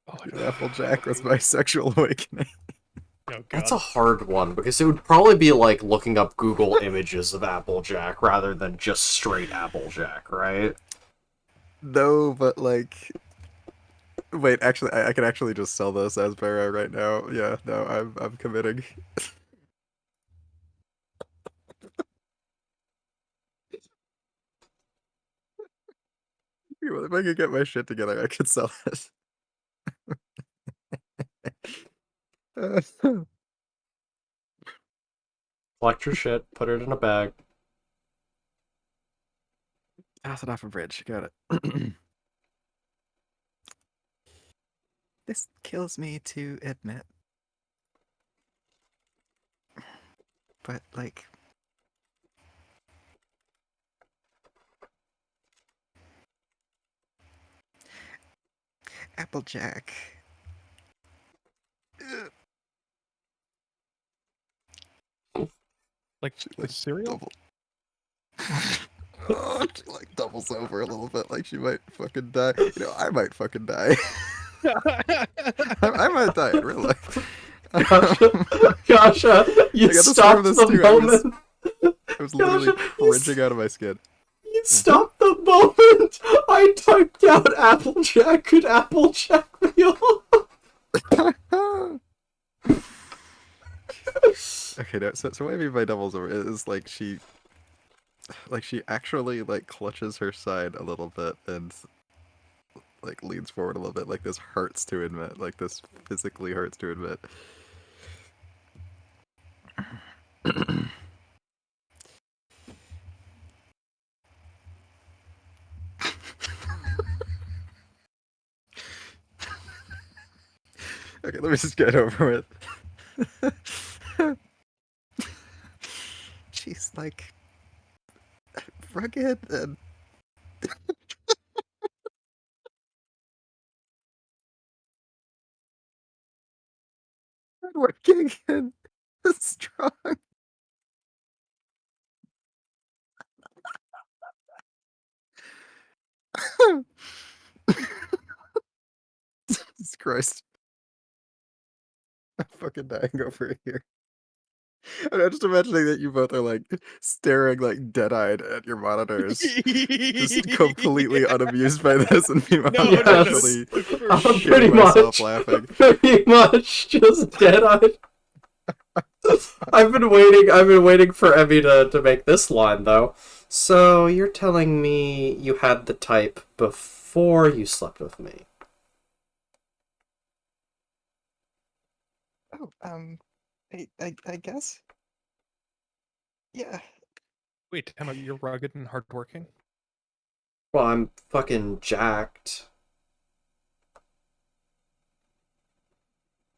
Oh, I don't Applejack was know. my sexual awakening? Oh That's god. a hard one because it would probably be like looking up Google images of Applejack rather than just straight Applejack, right? No, but like, wait, actually, I can actually just sell this as Vera right now. Yeah, no, I'm committing. If I could get my shit together, I could sell it. Collect your shit, put it in a bag. Pass it off a bridge. Got it. This kills me to admit. But, like... Applejack... Like She the like cereal? double. Oh, she like doubles over a little bit, like she might fucking die. You know, I might fucking die. I might die in real life. Gotcha. Gotcha. You I got the story of stopped this the too. moment. I was literally Gotcha. cringing out of my skin. You stopped the moment. I typed out Applejack. Could Applejack be on? Okay, no, so what I mean by doubles over is like she actually like clutches her side a little bit and like leans forward a little bit. Like this hurts to admit. Like this physically hurts to admit. Okay, let me just get over with. She's like rugged and hardworking and strong. Jesus Christ. I'm fucking dying over here. I'm just imagining that you both are like staring like dead-eyed at your monitors, just completely unamused by this, and meanwhile No, I'm no, no. actually For I'm sure. pretty shitting myself much, laughing. pretty much just dead-eyed. I've been waiting for Emmy to make this line though. So you're telling me you had the type before you slept with me? Oh, I guess. Yeah. Wait, time out. You're rugged and hardworking? Well, I'm fucking jacked.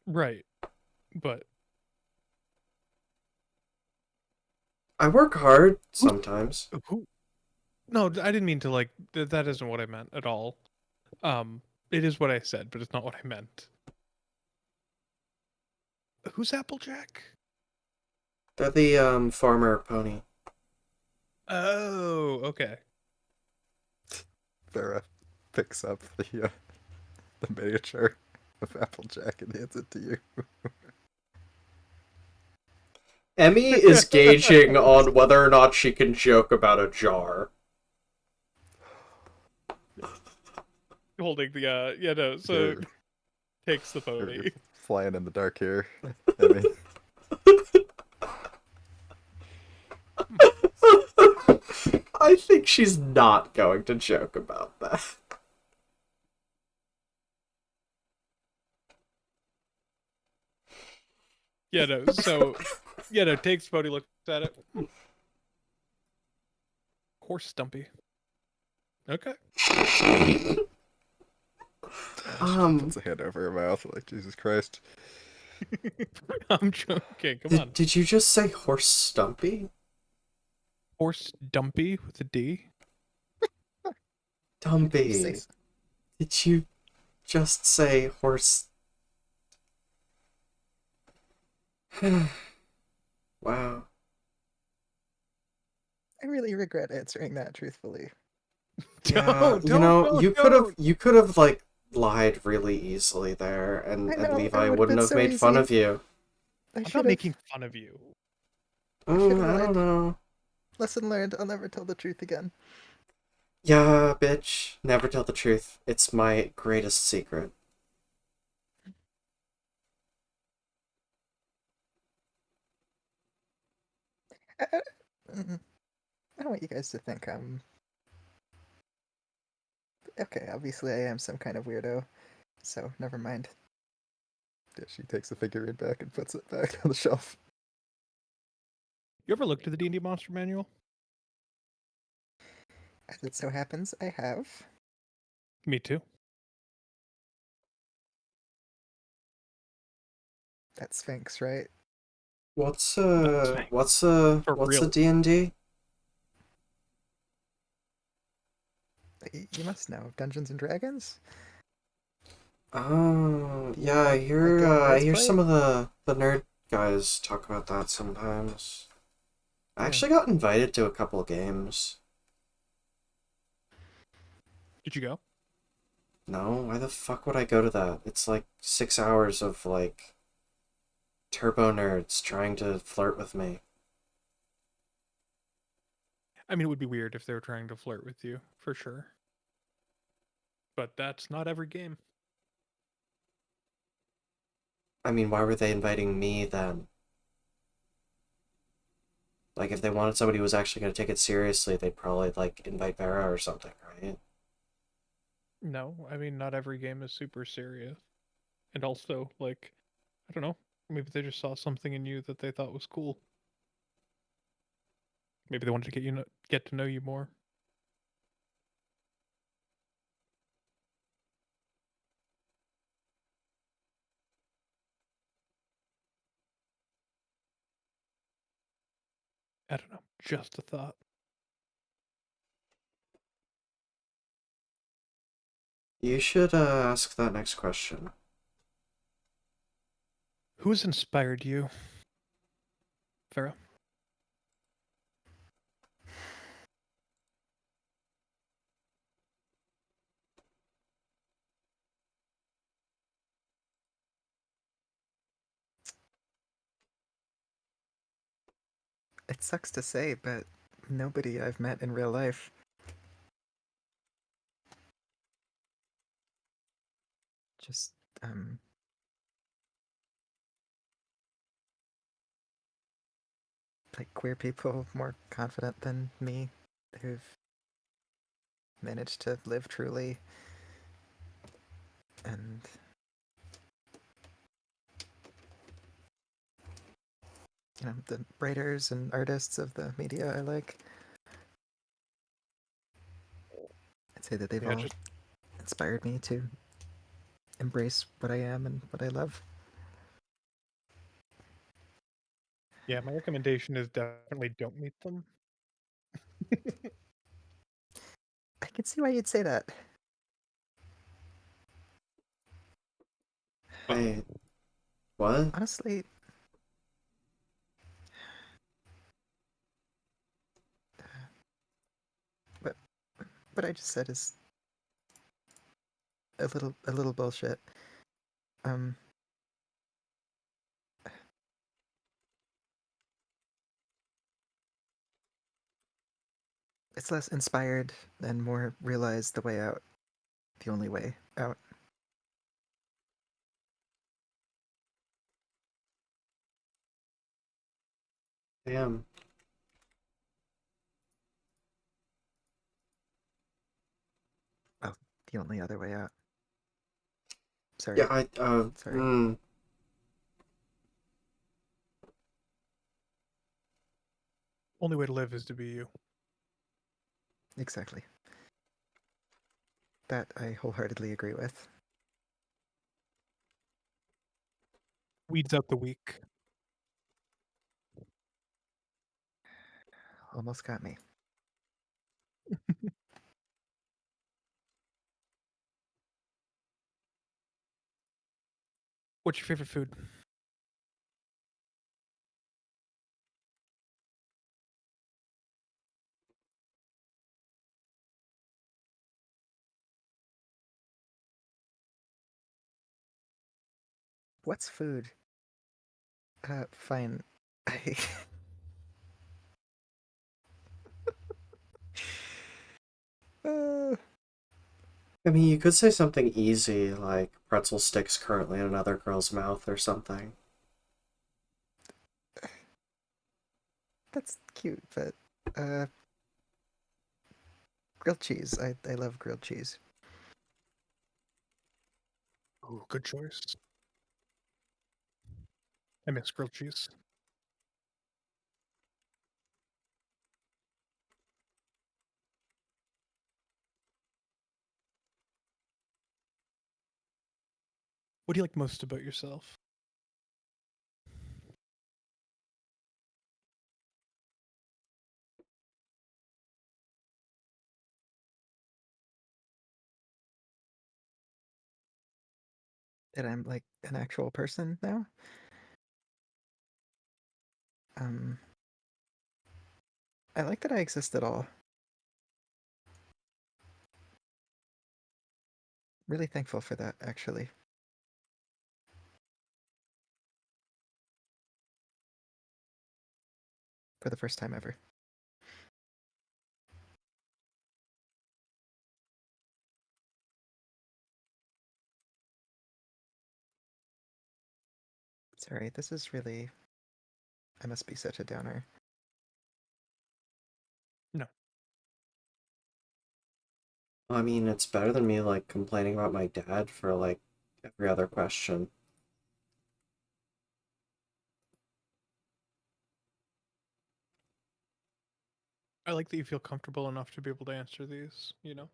Right. But I work hard sometimes. who? No, I didn't mean to like. That isn't what I meant at all. It is what I said, but it's not what I meant. Who's Applejack? They're the farmer pony. Oh, okay. Vera picks up the miniature of Applejack and hands it to you. Emmy is gauging on whether or not she can joke about a jar. Holding the yeah, no. So You're, takes the you're pony. flying in the dark here. I mean, I think she's not going to joke about that. Yeah, no. So yeah, no. Takes the pony, looks at it. Horse Stumpy. Okay. she Um, puts a hand over her mouth like Jesus Christ. I'm joking. Come on. Did you just say horse stumpy? Horse Dumpy with a D. Dumpy. Did you just say horse? Wow. I really regret answering that truthfully. Yeah, you could have like lied really easily there, and I know, it Levi would've wouldn't been have so made fun easy. of you. I I'm should not have. making fun of you. should've I don't lied. know. Lesson learned. I'll never tell the truth again. Yeah, bitch. Never tell the truth. It's my greatest secret. I, mm, I don't want you guys to think I'm. Okay, obviously I am some kind of weirdo, so never mind. Yeah, she takes the figurine back and puts it back on the shelf. You ever looked at the D&D Monster Manual? As it so happens, I have. Me too. That Sphinx, right? What's Sphinx. what's For what's a real. D&D? You must know Dungeons and Dragons. Oh, You yeah, know, I like hear Game I Nerds hear play? some of the nerd guys talk about that sometimes. I Yeah. actually got invited to a couple of games. Did you go? No, why the fuck would I go to that? It's like 6 hours of like turbo nerds trying to flirt with me. I mean, it would be weird if they were trying to flirt with you, for sure. But that's not every game. I mean, why were they inviting me then? Like, if they wanted somebody who was actually going to take it seriously, they'd probably, like, invite Vera or something, right? No, I mean, not every game is super serious. And also, like, I don't know, maybe they just saw something in you that they thought was cool. Maybe they wanted to get to know you more. I don't know, just a thought. You should ask that next question. Who's inspired you, Farah? It sucks to say, but nobody I've met in real life. Just, like queer people more confident than me who've managed to live truly and the writers and artists of the media I like. I'd say that they've Yeah, all just inspired me to embrace what I am and what I love. yeah, my recommendation is definitely don't meet them. I can see why you'd say that. Wait, what? Honestly, what what I just said is a little bullshit. Um, it's less inspired and more realize the way out, the only way out. Damn. Oh, the only other way out. Yeah, Sorry, sorry. Only way to live is to be you. Exactly. That I wholeheartedly agree with. Weeds out the weak. Almost got me. What's your favorite food? What's food? Fine. I uh, I mean, you could say something easy, like pretzel sticks currently in another girl's mouth or something. that's cute, but uh, grilled cheese. I love grilled cheese. Ooh, good choice. I miss grilled cheese. What do you like most about yourself? And I'm like an actual person now. Um, I like that I exist at all. Really thankful for that, actually. For the first time ever. Sorry, this is really... I must be such a downer. No. I mean, it's better than me, like, complaining about my dad for, like, every other question. I like that you feel comfortable enough to be able to answer these, you know?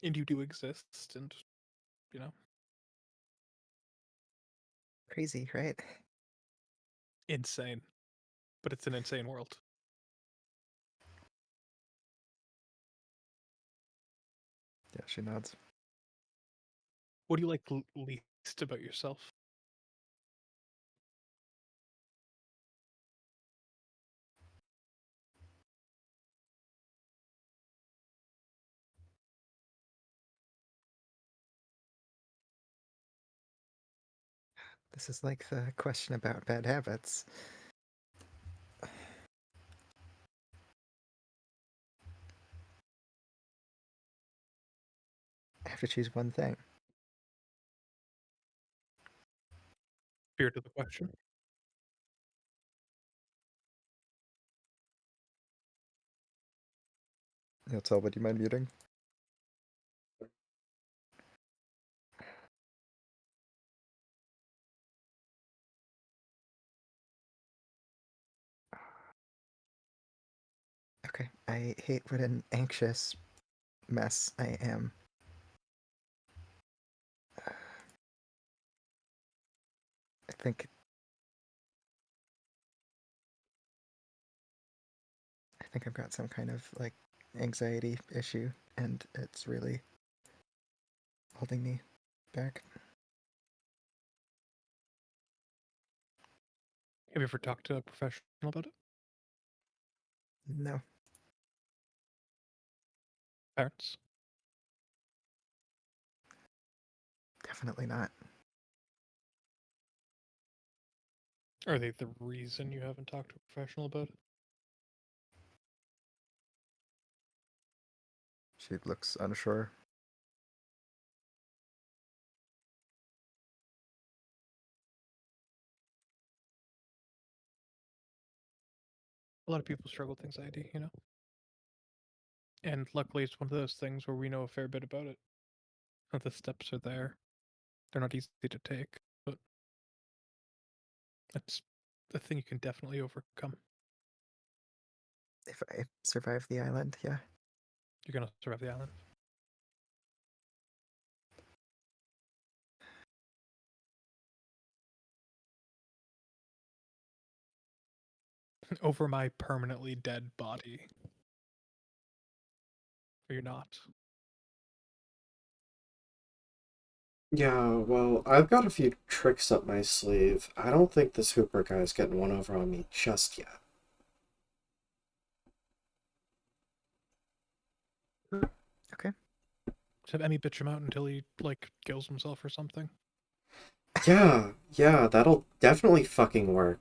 And you do exist, and, you know, Crazy, right? insane. But it's an insane world. Yeah, she nods. What do you like least about yourself? This is like the question about bad habits. I have to choose one thing. Spirit of the question. Tell, would you mind muting? Okay, I hate what an anxious mess I am. I think I've got some kind of like anxiety issue, and it's really holding me back. Have you ever talked to a professional about it? No, Parents? definitely not. Are they the reason you haven't talked to a professional about it? She looks unsure. A lot of people struggle with anxiety, you know? And luckily, it's one of those things where we know a fair bit about it. And the steps are there. They're not easy to take, but it's a thing you can definitely overcome. If I survive the island, yeah. You're gonna survive the island. Over my permanently dead body. Or you're not. Yeah, well, I've got a few tricks up my sleeve. I don't think this Hooper guy's getting one over on me just yet. Okay. Just have Emmy bitch him out until he, like, kills himself or something. Yeah, that'll definitely fucking work.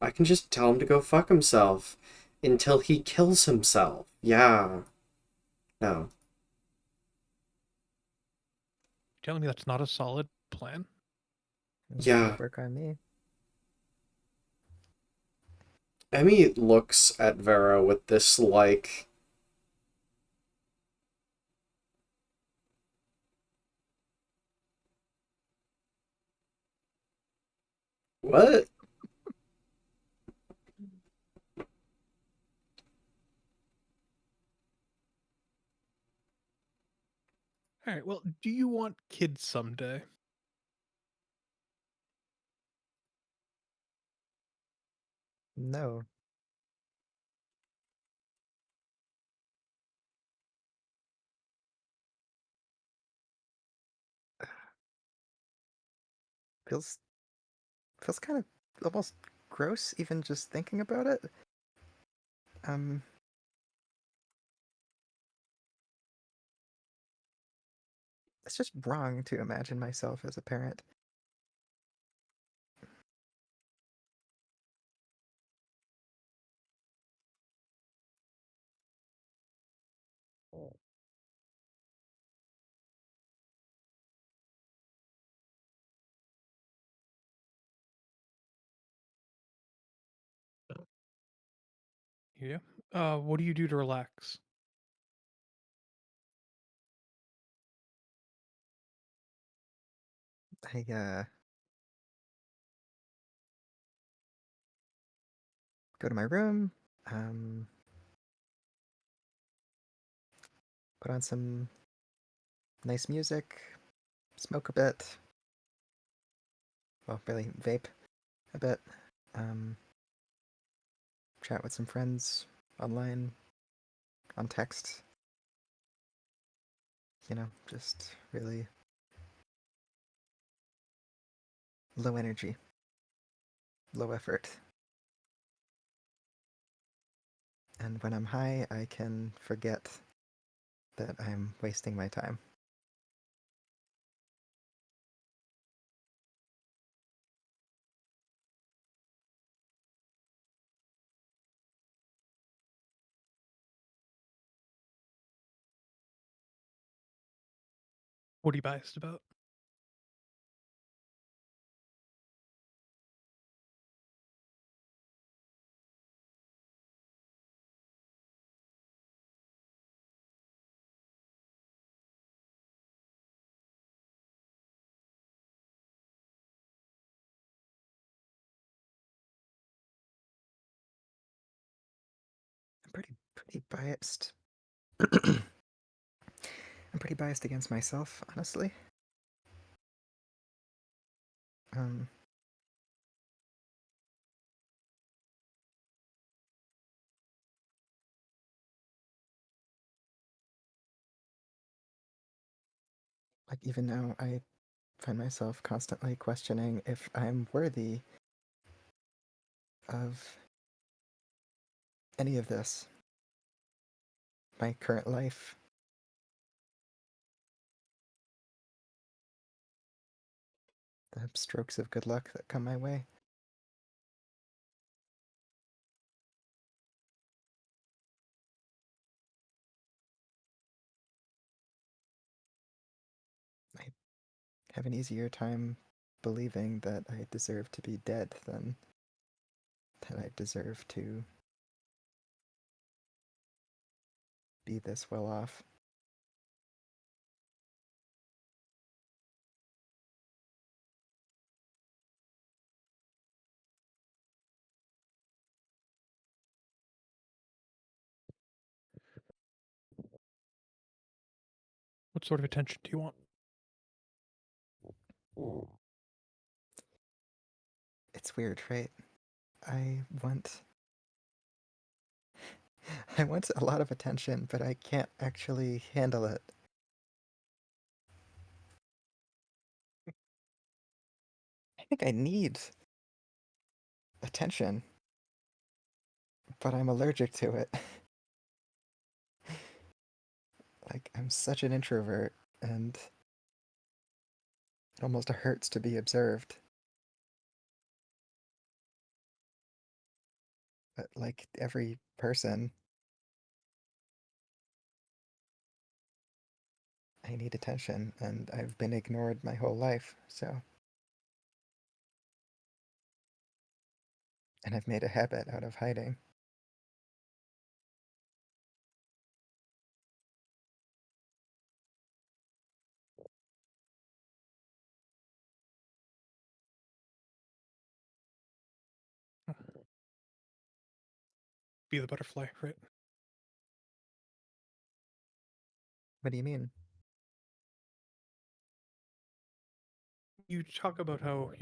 I can just tell him to go fuck himself until he kills himself. Yeah. No. You telling me that's not a solid plan? That Yeah. would work on me. Emmy looks at Vera with this, like... What? Alright, well, do you want kids someday? No. feels feels kind of almost gross even just thinking about it. Um, it's just wrong to imagine myself as a parent. Yeah. What do you do to relax? I go to my room, um, put on some nice music, smoke a bit. Well, really vape a bit. Um, chat with some friends online, on text. Just really low energy, low effort. And when I'm high, I can forget that I'm wasting my time. What are you biased about? I'm pretty biased. I'm pretty biased against myself, honestly. Um, like even now, I find myself constantly questioning if I'm worthy of any of this, my current life, the strokes of good luck that come my way. I have an easier time believing that I deserve to be dead than that I deserve to be this well off. What sort of attention do you want? It's weird, right? I want I want a lot of attention, but I can't actually handle it. I think I need attention, but I'm allergic to it. Like, I'm such an introvert, and it almost hurts to be observed. But like every person, I need attention, and I've been ignored my whole life, so. And I've made a habit out of hiding. Be the butterfly, right? What do you mean? You talk about how,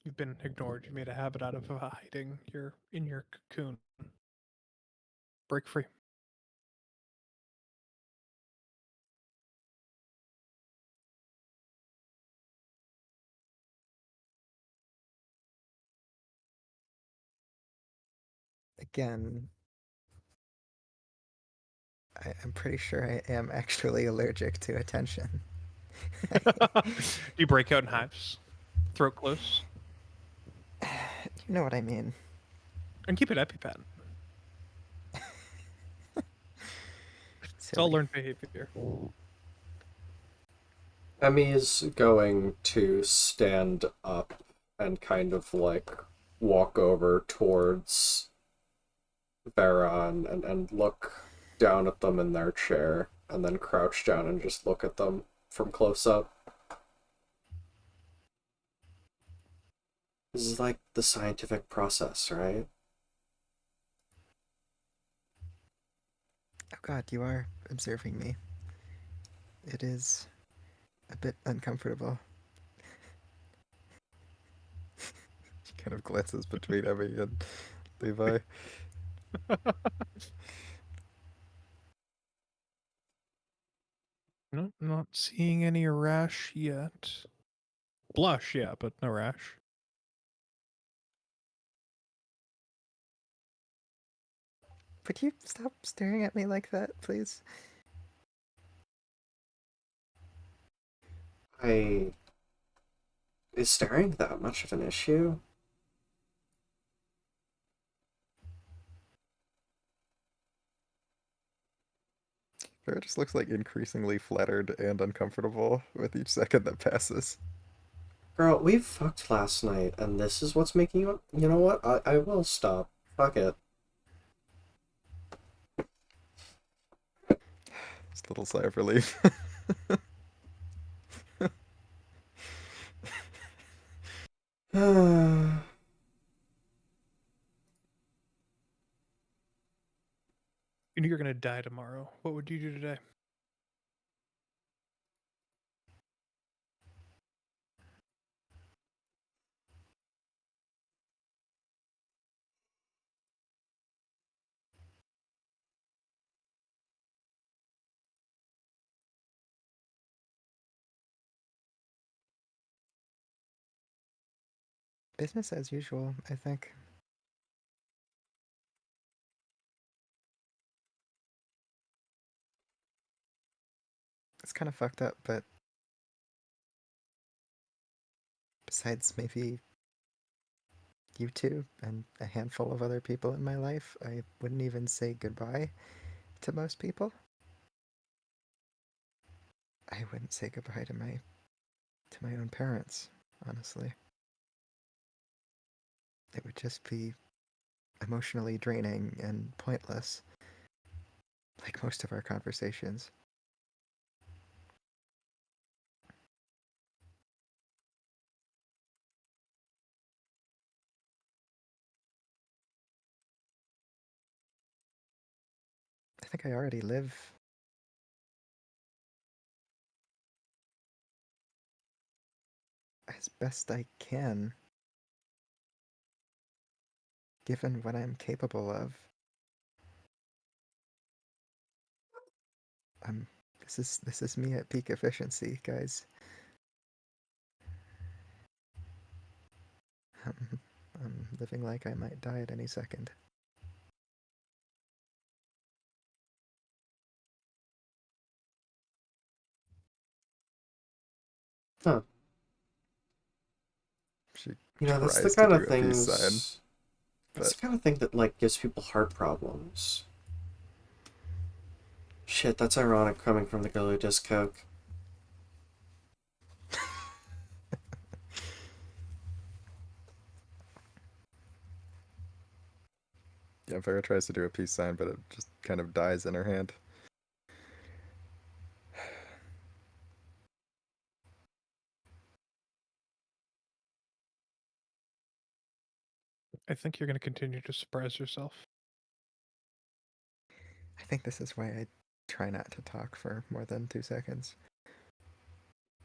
you've been ignored. You made a habit out of hiding. You're in your cocoon. Break free. again, I'm pretty sure I am actually allergic to attention. Do you break out in hives? Throat close? You know what I mean. And keep it EpiPen. It's all Silly. learned behavior. Emmy's going to stand up and kind of like walk over towards Vera and look down at them in their chair and then crouch down and just look at them from close up. This is like the scientific process, right? Oh god, you are observing me. It is a bit uncomfortable. She kind of glances between Emmy and Levi. No, not seeing any rash yet. Blush, yeah, but no rash. Would you stop staring at me like that, please? Is staring that much of an issue? Vera just looks like increasingly flattered and uncomfortable with each second that passes. Girl, we fucked last night, and this is what's making you. You know what? I will stop. Fuck it. Just a little sigh of relief. You knew you're gonna die tomorrow. What would you do today? Business as usual, I think. It's kind of fucked up, but besides maybe you two and a handful of other people in my life, I wouldn't even say goodbye to most people. I wouldn't say goodbye to my own parents, honestly. It would just be emotionally draining and pointless, like most of our conversations. I think I already live as best I can, given what I'm capable of. I'm this is me at peak efficiency, guys. I'm living like I might die at any second. Huh. She You know, that's the tries to kind do of a peace sign, things. That's but the kind of thing that like gives people heart problems. Shit, that's ironic coming from the girl who does coke. yeah, Vera tries to do a peace sign, but it just kind of dies in her hand. I think you're gonna continue to surprise yourself. I think this is why I try not to talk for more than 2 seconds.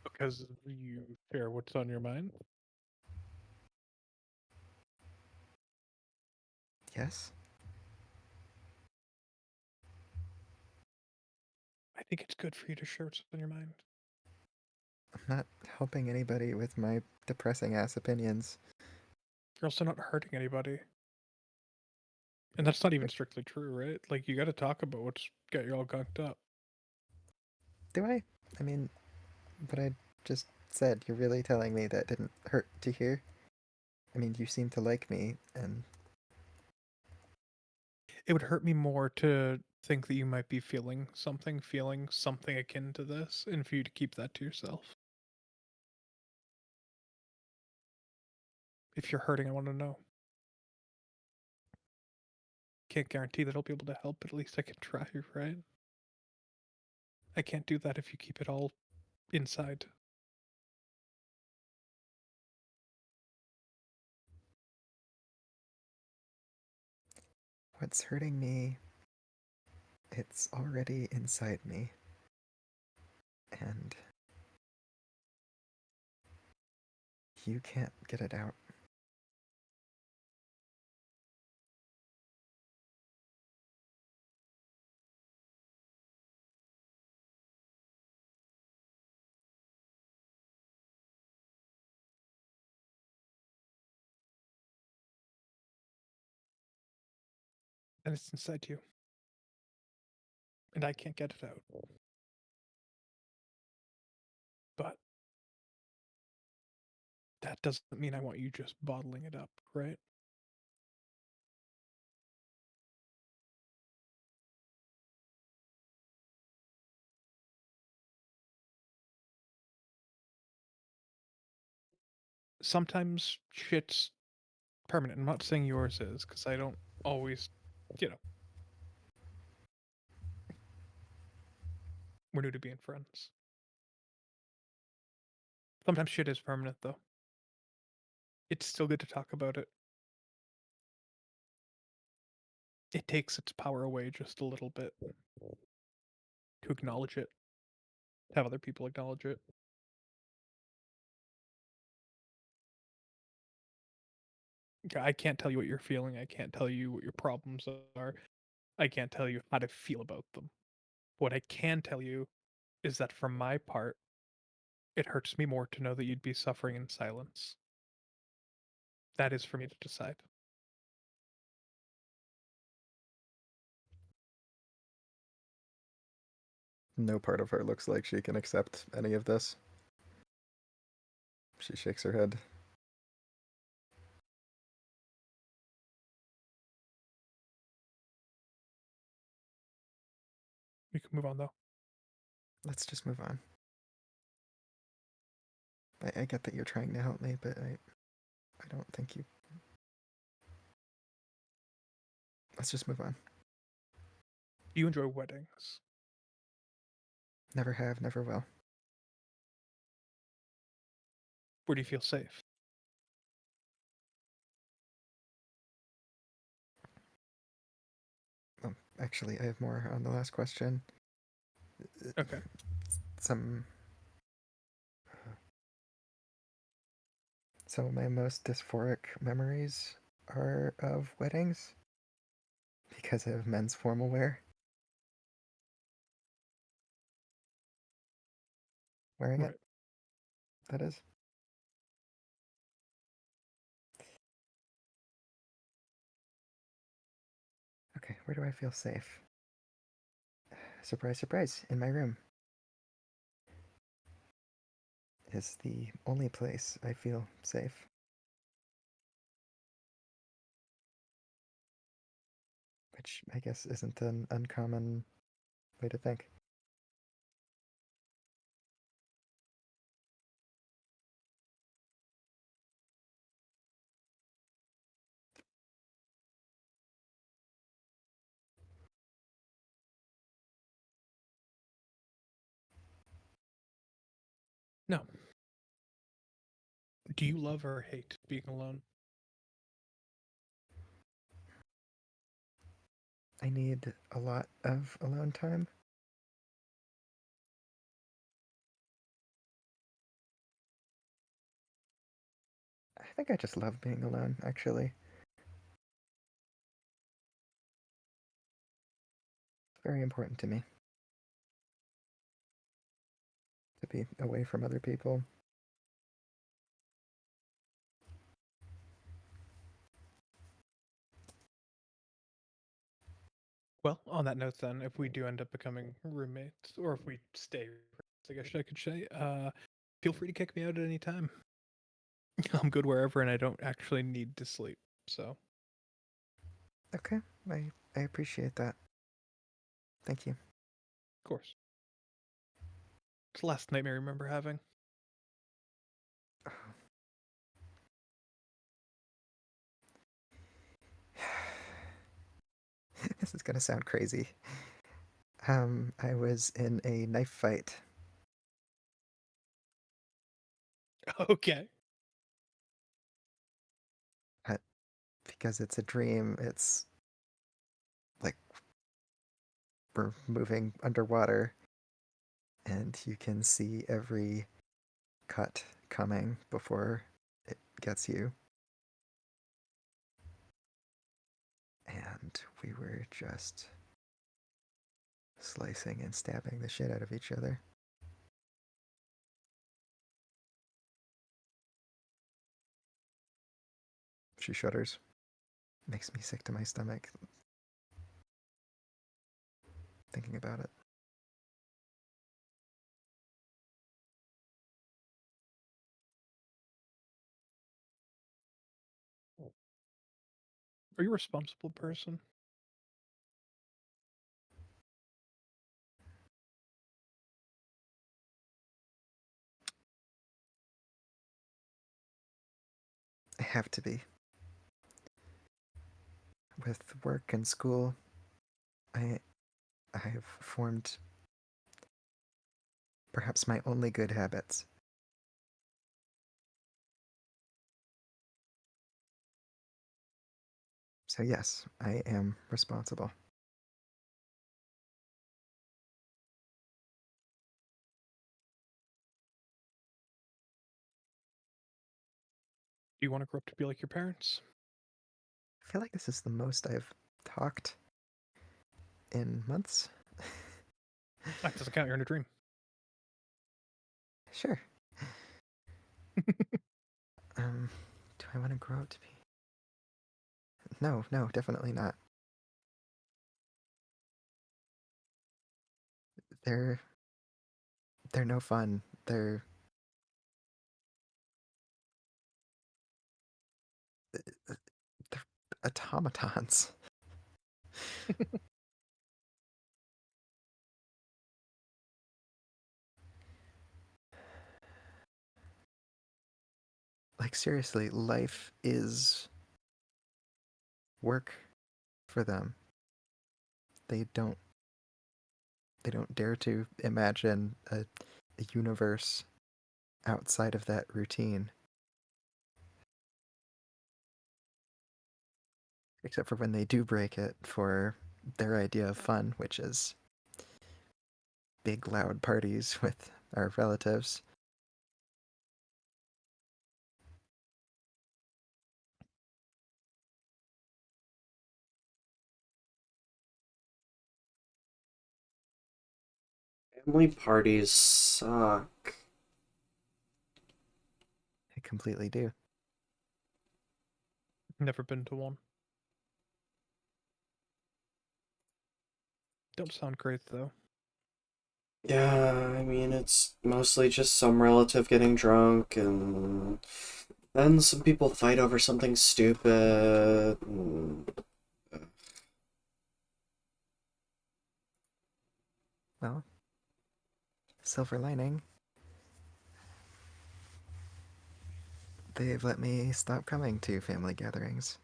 Because you share what's on your mind. Yes? I think it's good for you to share what's on your mind. I'm not helping anybody with my depressing ass opinions. You're also not hurting anybody. And that's not even strictly true, right? Like, you gotta talk about what's got you all gunked up. Do I? I mean, what I just said, you're really telling me that didn't hurt to hear? I mean, you seem to like me, and It would hurt me more to think that you might be feeling something akin to this, and for you to keep that to yourself. If you're hurting, I want to know. Can't guarantee that I'll be able to help, but at least I can try, right? I can't do that if you keep it all inside. what's hurting me, it's already inside me. And you can't get it out. And it's inside you. And I can't get it out. But that doesn't mean I want you just bottling it up, right? Sometimes shit's permanent. I'm not saying yours is, because I don't always, you know. We're new to being friends. Sometimes shit is permanent, though. It's still good to talk about it. It takes its power away just a little bit to acknowledge it, to have other people acknowledge it. I can't tell you what you're feeling. I can't tell you what your problems are. I can't tell you how to feel about them. What I can tell you is that for my part, it hurts me more to know that you'd be suffering in silence. That is for me to decide. No part of her looks like she can accept any of this. She shakes her head. We can move on, though. Let's just move on. I get that you're trying to help me, but I don't think you... Let's just move on. Do you enjoy weddings? Never have, never will. Where do you feel safe? Actually, I have more on the last question. Okay. Some of my most dysphoric memories are of weddings because of men's formal wear. Wearing Right. it, that is. Okay, where do I feel safe? Surprise, surprise, in my room is the only place I feel safe. Which I guess isn't an uncommon way to think. No. Do you love or hate being alone? I need a lot of alone time. I think I just love being alone, actually. It's very important to me to be away from other people. Well, on that note, then, if we do end up becoming roommates, or if we stay roommates, I guess I could say, feel free to kick me out at any time. I'm good wherever, and I don't actually need to sleep. So, Okay, I appreciate that. Thank you. of course. It's the last nightmare I remember having. This is gonna sound crazy. I was in a knife fight. Okay. Because it's a dream, it's like we're moving underwater and you can see every cut coming before it gets you. And we were just slicing and stabbing the shit out of each other. She shudders. Makes me sick to my stomach thinking about it. Are you a responsible person? I have to be. With work and school, I have formed perhaps my only good habits. So yes, I am responsible. Do you want to grow up to be like your parents? I feel like this is the most I've talked in months. That doesn't count. You're in a dream. Sure. Do I want to grow up to be? No, definitely not. They're they're no fun. They're they're automatons. Like seriously, life is work for them. They don't dare to imagine a universe outside of that routine. Except for when they do break it for their idea of fun, which is big loud parties with our relatives. Family parties suck. They completely do. Never been to one. Don't sound great though. Yeah, I mean, it's mostly just some relative getting drunk, and then some people fight over something stupid. Well, silver lining. They've let me stop coming to family gatherings.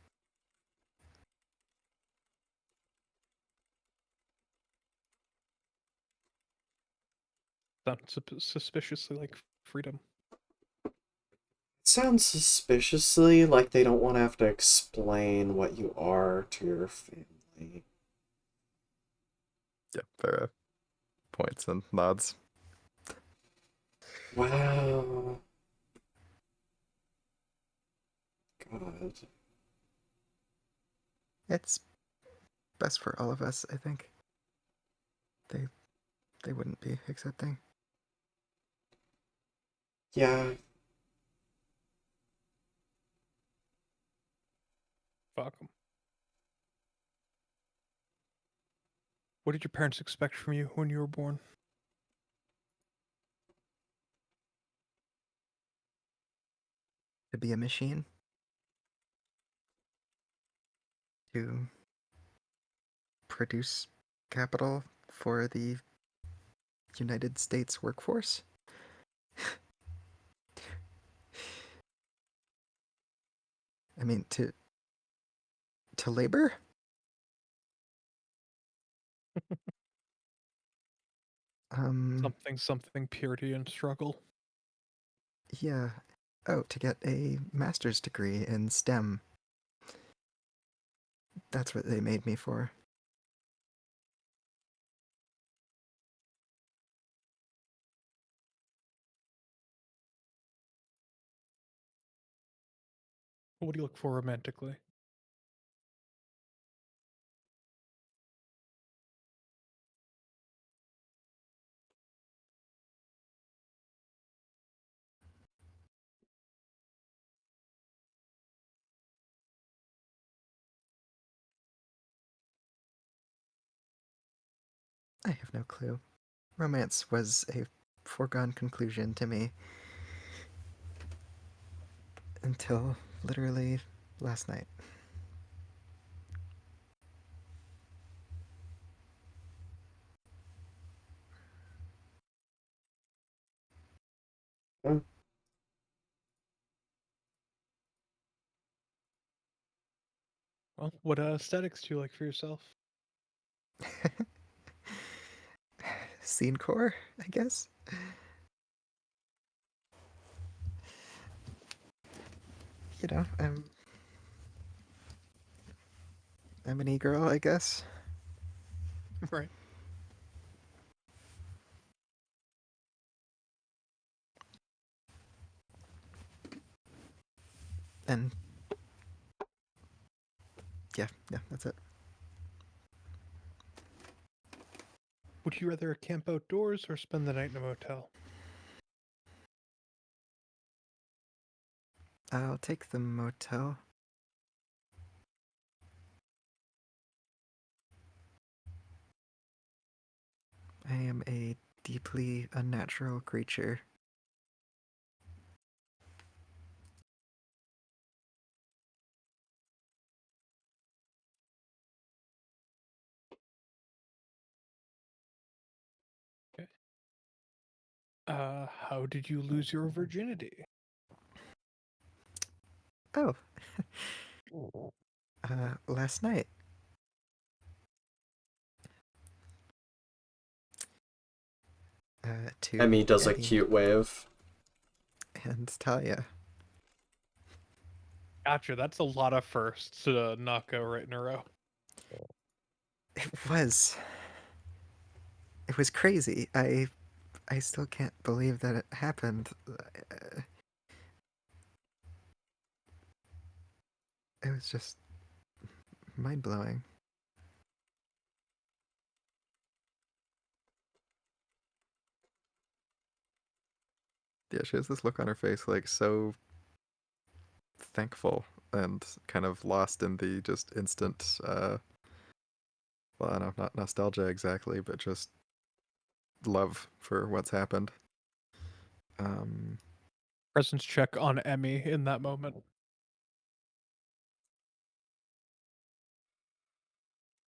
Sounds suspiciously like freedom. It sounds suspiciously like they don't want to have to explain what you are to your family. Yeah, Vera points and nods. Wow. God. It's best for all of us, I think. They they wouldn't be accepting. Yeah, Fuck them. What did your parents expect from you when you were born? To be a machine? To produce capital for the United States workforce? I mean, to labor? Something purity and struggle. Yeah. Oh, to get a master's degree in STEM. That's what they made me for. What do you look for romantically? I have no clue. Romance was a foregone conclusion to me until literally last night. Well, what aesthetics do you like for yourself? Scene core, I guess. You know, I'm an e-girl, I guess. Right. And yeah, that's it. Would you rather camp outdoors or spend the night in a motel? I'll take the motel. I am a deeply unnatural creature. Okay. How did you lose your virginity? Oh, last night. To Emmy does a Emmy cute wave. and Talia. Gotcha, that's a lot of firsts to not go right in a row. It was. It was crazy. I still can't believe that it happened. It was just mind blowing. Yeah, she has this look on her face, like so thankful and kind of lost in the just instant, well, I don't know, not nostalgia exactly, but just love for what's happened. Um, Presence check on Emmy in that moment.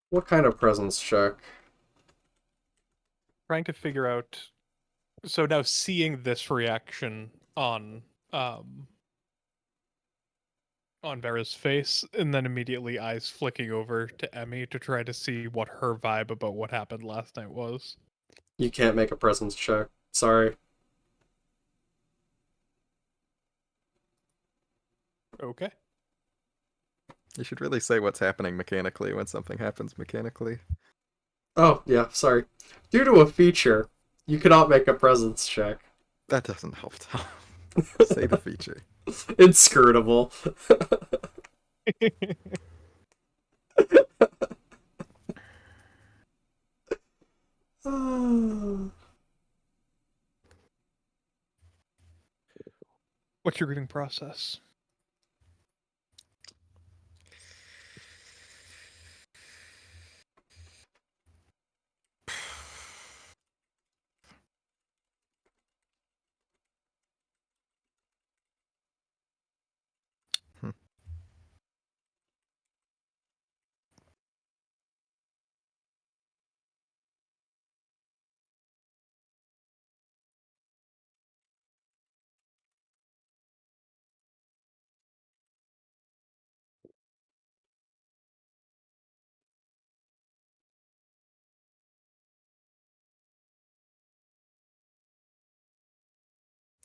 What kind of presence check? Trying to figure out. So now seeing this reaction um on Vera's face, and then immediately eyes flicking over to Emmy to try to see what her vibe about what happened last night was. You can't make a presence check. Sorry. Okay. you should really say what's happening mechanically when something happens mechanically. Oh, yeah, sorry. Due to a feature, you cannot make a presence check. That doesn't help, Tom. Say the feature. Inscrutable. What's your grieving process?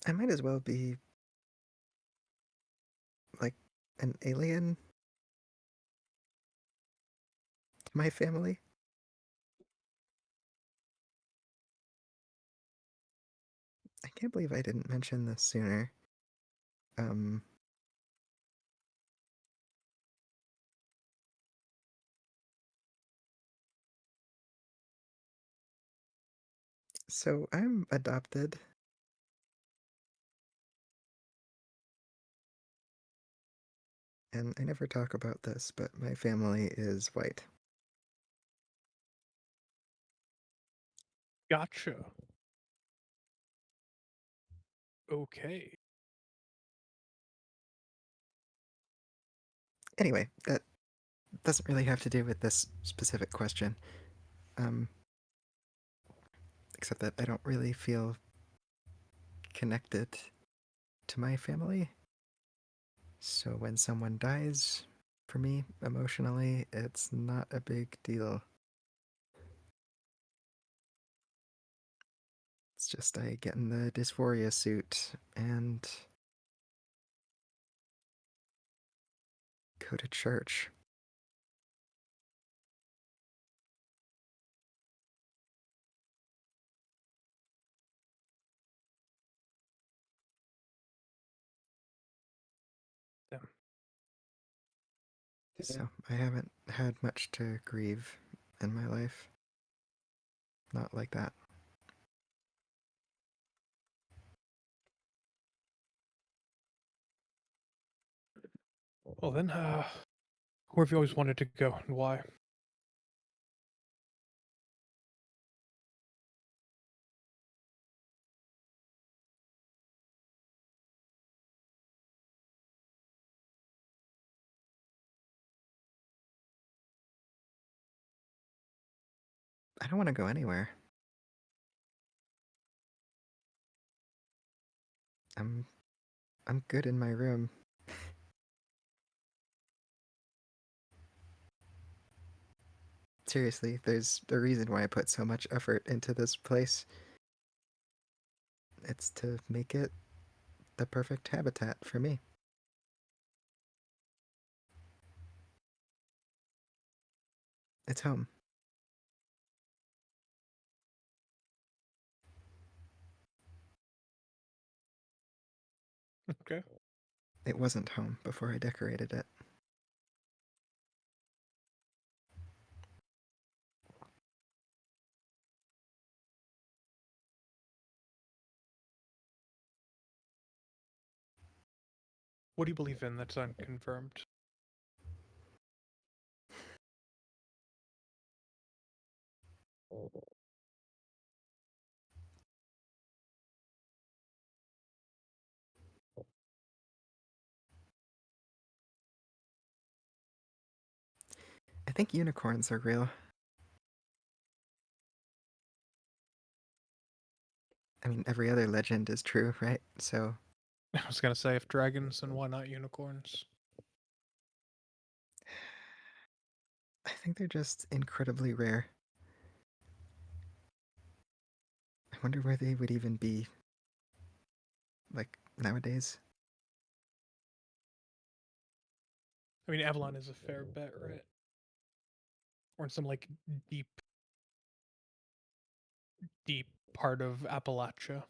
I might as well be like an alien to my family. I can't believe I didn't mention this sooner. Um, so I'm adopted. And I never talk about this, but my family is white. Gotcha. Okay. Anyway, that doesn't really have to do with this specific question. Um, except that I don't really feel connected to my family. So when someone dies, for me, emotionally, it's not a big deal. It's just I get in the dysphoria suit and go to church. Damn. So I haven't had much to grieve in my life. Not like that. Well then, where have you always wanted to go and why? I don't want to go anywhere. I'm I'm good in my room. Seriously, there's a reason why I put so much effort into this place. It's to make it the perfect habitat for me. It's home. Okay. It wasn't home before I decorated it. What do you believe in that's unconfirmed? I think unicorns are real. I mean, every other legend is true, right? So I was gonna say, if dragons, then why not unicorns? I think they're just incredibly rare. I wonder where they would even be, like, nowadays. I mean, Avalon is a fair bet, right? Or in some like deep, deep part of Appalachia,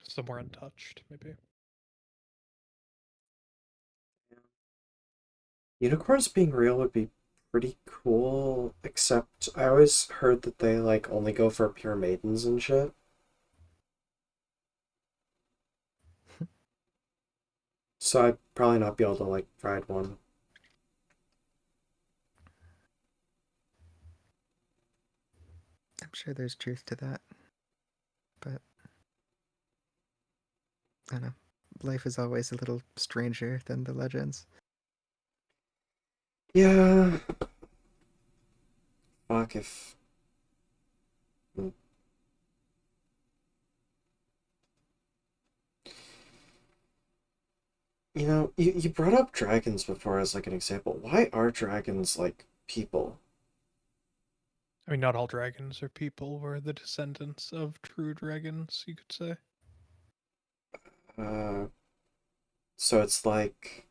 somewhere untouched, maybe. Unicorns being real would be pretty cool, except I always heard that they like only go for pure maidens and shit. So I'd probably not be able to like ride one. I'm sure there's truth to that, but I don't know. Life is always a little stranger than the legends. Yeah. Fuck if. You know, you brought up dragons before as like an example. Why are dragons like people? I mean, not all dragons are people. We're the descendants of true dragons, you could say. Uh, so it's like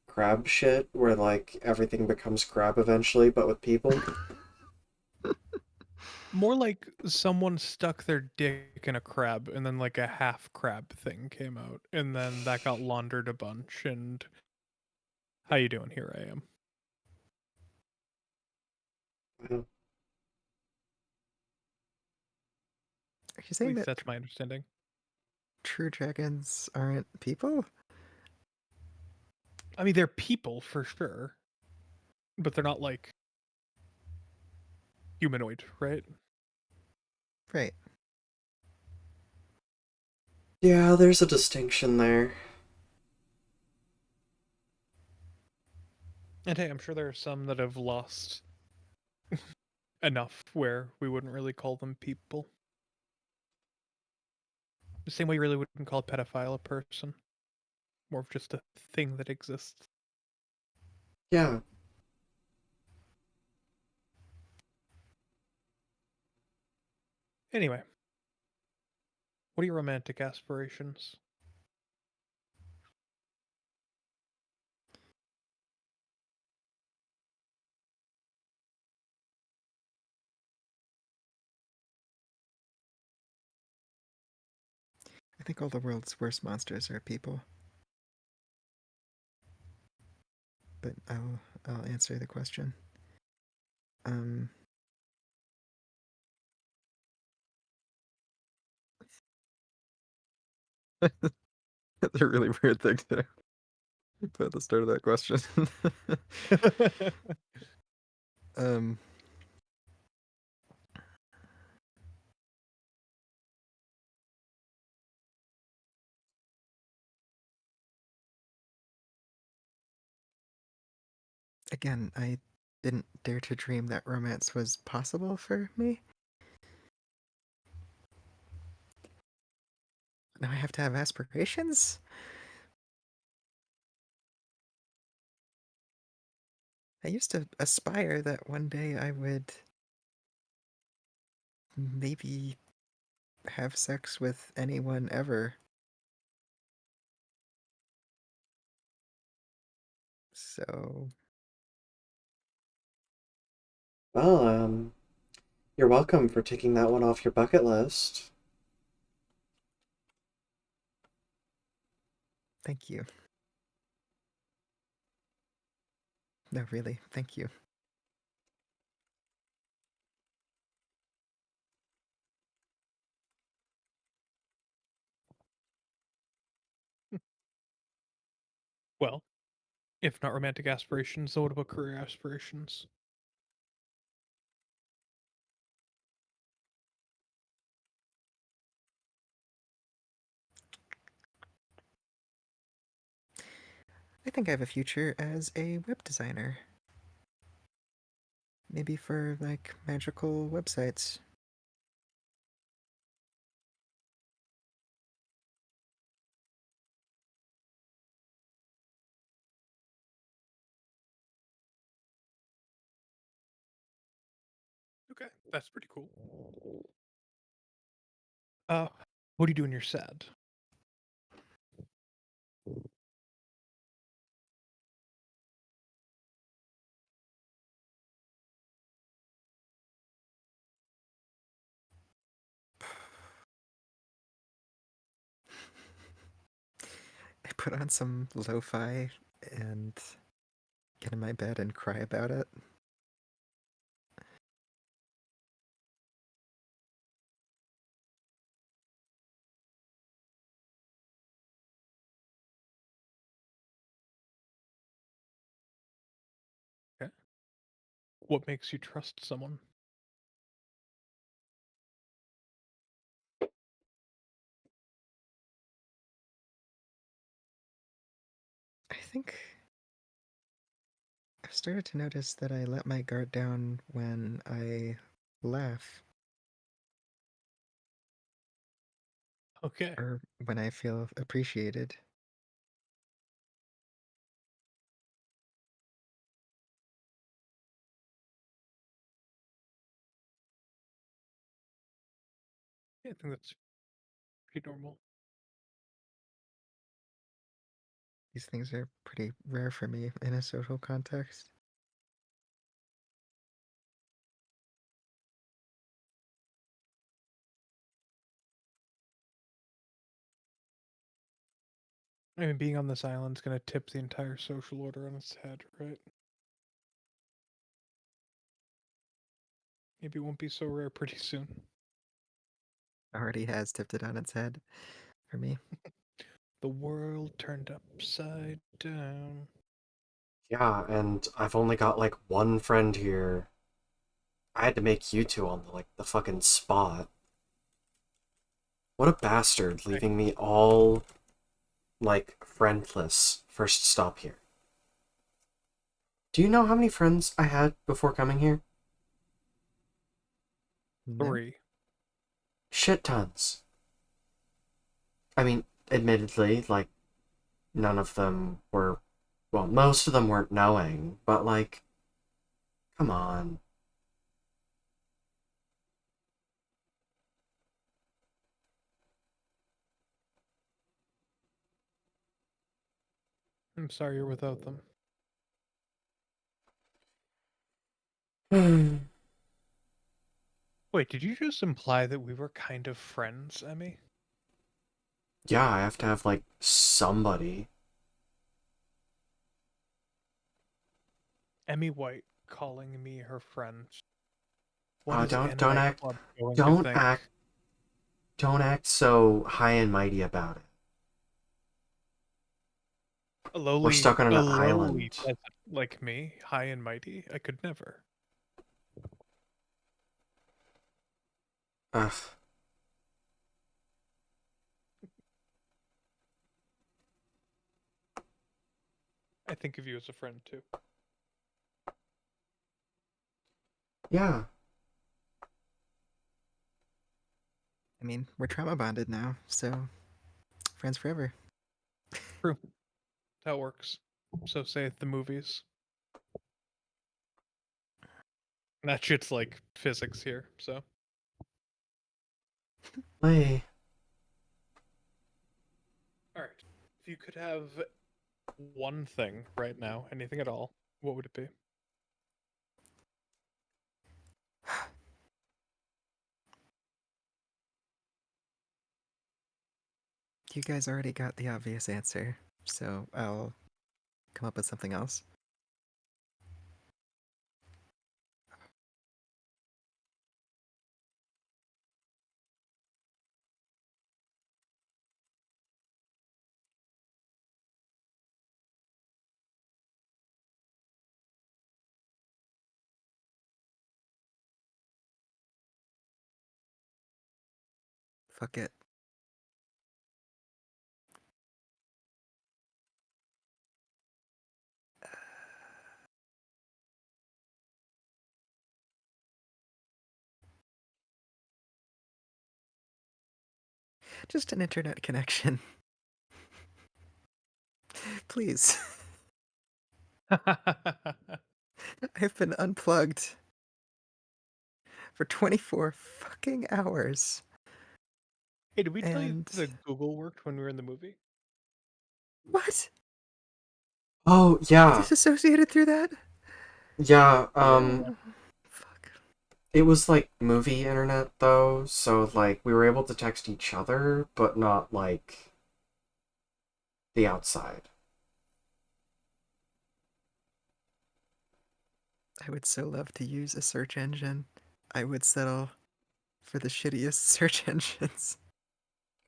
crab shit, where like everything becomes crab eventually, but with people. More like someone stuck their dick in a crab and then like a half crab thing came out and then that got laundered a bunch and how you doing? Here I am. Wow. Are you At saying least that that's my understanding. true dragons aren't people? I mean, they're people for sure, but they're not like humanoid, right? Right. Yeah, there's a distinction there. And hey, I'm sure there are some that have lost enough where we wouldn't really call them people. The same way you really wouldn't call a pedophile a person. More of just a thing that exists. Yeah. Anyway, what are your romantic aspirations? I think all the world's worst monsters are people. But I'll answer the question. Um That's a really weird thing to put at the start of that question. um Again, I didn't dare to dream that romance was possible for me. Now I have to have aspirations? I used to aspire that one day I would maybe have sex with anyone ever. So, Well, you're welcome for taking that one off your bucket list. thank you. No, really, thank you. Well, if not romantic aspirations, then what about career aspirations? I think I have a future as a web designer. Maybe for like magical websites. Okay, that's pretty cool. What do you do when you're sad? I put on some lo-fi and get in my bed and cry about it. Okay. What makes you trust someone? I think I've started to notice that I let my guard down when I laugh Okay. or when I feel appreciated. Yeah, I think that's pretty normal. These things are pretty rare for me in a social context. I mean, being on this island's gonna tip the entire social order on its head, right? Maybe it won't be so rare pretty soon. Already has tipped it on its head for me. The world turned upside down. Yeah, and I've only got like one friend here. I had to make you two on the fucking spot. What a bastard, leaving me all like friendless. First stop here. Do you know how many friends I had before coming here? No? 3. Shit tons. I mean, admittedly, like, none of them were, well, most of them weren't knowing, but like, come on. I'm sorry you're without them. Wait, did you just imply that we were kind of friends, Emmy? Yeah, I have to have like somebody. Emmy White calling me her friend. What is Don't Anime act Club going to don't think? act don't act so high and mighty about it. A We're lowly, stuck on a an lowly island. peasant like me, high and mighty? I could never. Ugh. I think of you as a friend too. Yeah. I mean, we're trauma bonded now, so friends forever. True. That works. So say the movies. That shit's like physics here, so. Hey. Alright. If you could have one thing right now, anything at all, what would it be? You guys already got the obvious answer, so I'll come up with something else. Fuck it. Just an internet connection. Please. I've been unplugged for 24 fucking hours. Hey, did we tell you And that Google worked when we were in the movie? what? Oh, I yeah. disassociated through that? Yeah, Oh, fuck. it was like movie internet though, so like we were able to text each other, but not like the outside. I would so love to use a search engine. I would settle for the shittiest search engines.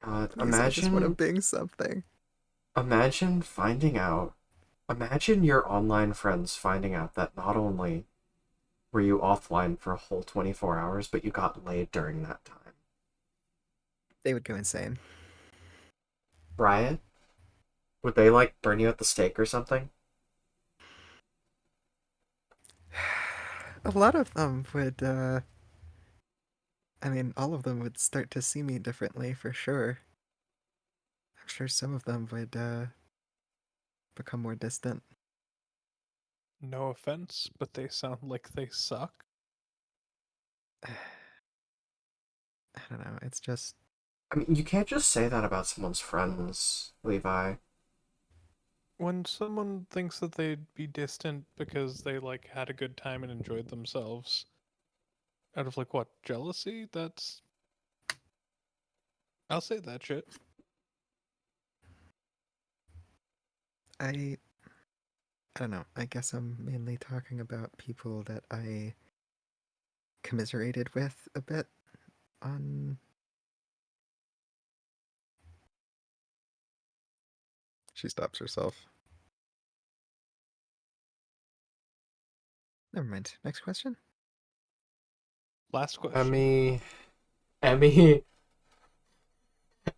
God, Please, I just want to Bing something. imagine finding out. Imagine your online friends finding out that not only were you offline for a whole 24 hours, but you got laid during that time. They would go insane. Riot? Would they like burn you at the stake or something? A lot of them would, I mean, all of them would start to see me differently for sure. I'm sure some of them would, become more distant. No offense, but they sound like they suck. I don't know. It's just I mean, you can't just say that about someone's friends, Levi. When someone thinks that they'd be distant because they like had a good time and enjoyed themselves, out of like what, jealousy? I'll say that shit. I don't know. I guess I'm mainly talking about people that I commiserated with a bit on. She stops herself. Never mind. Next question. Last question. Emmy,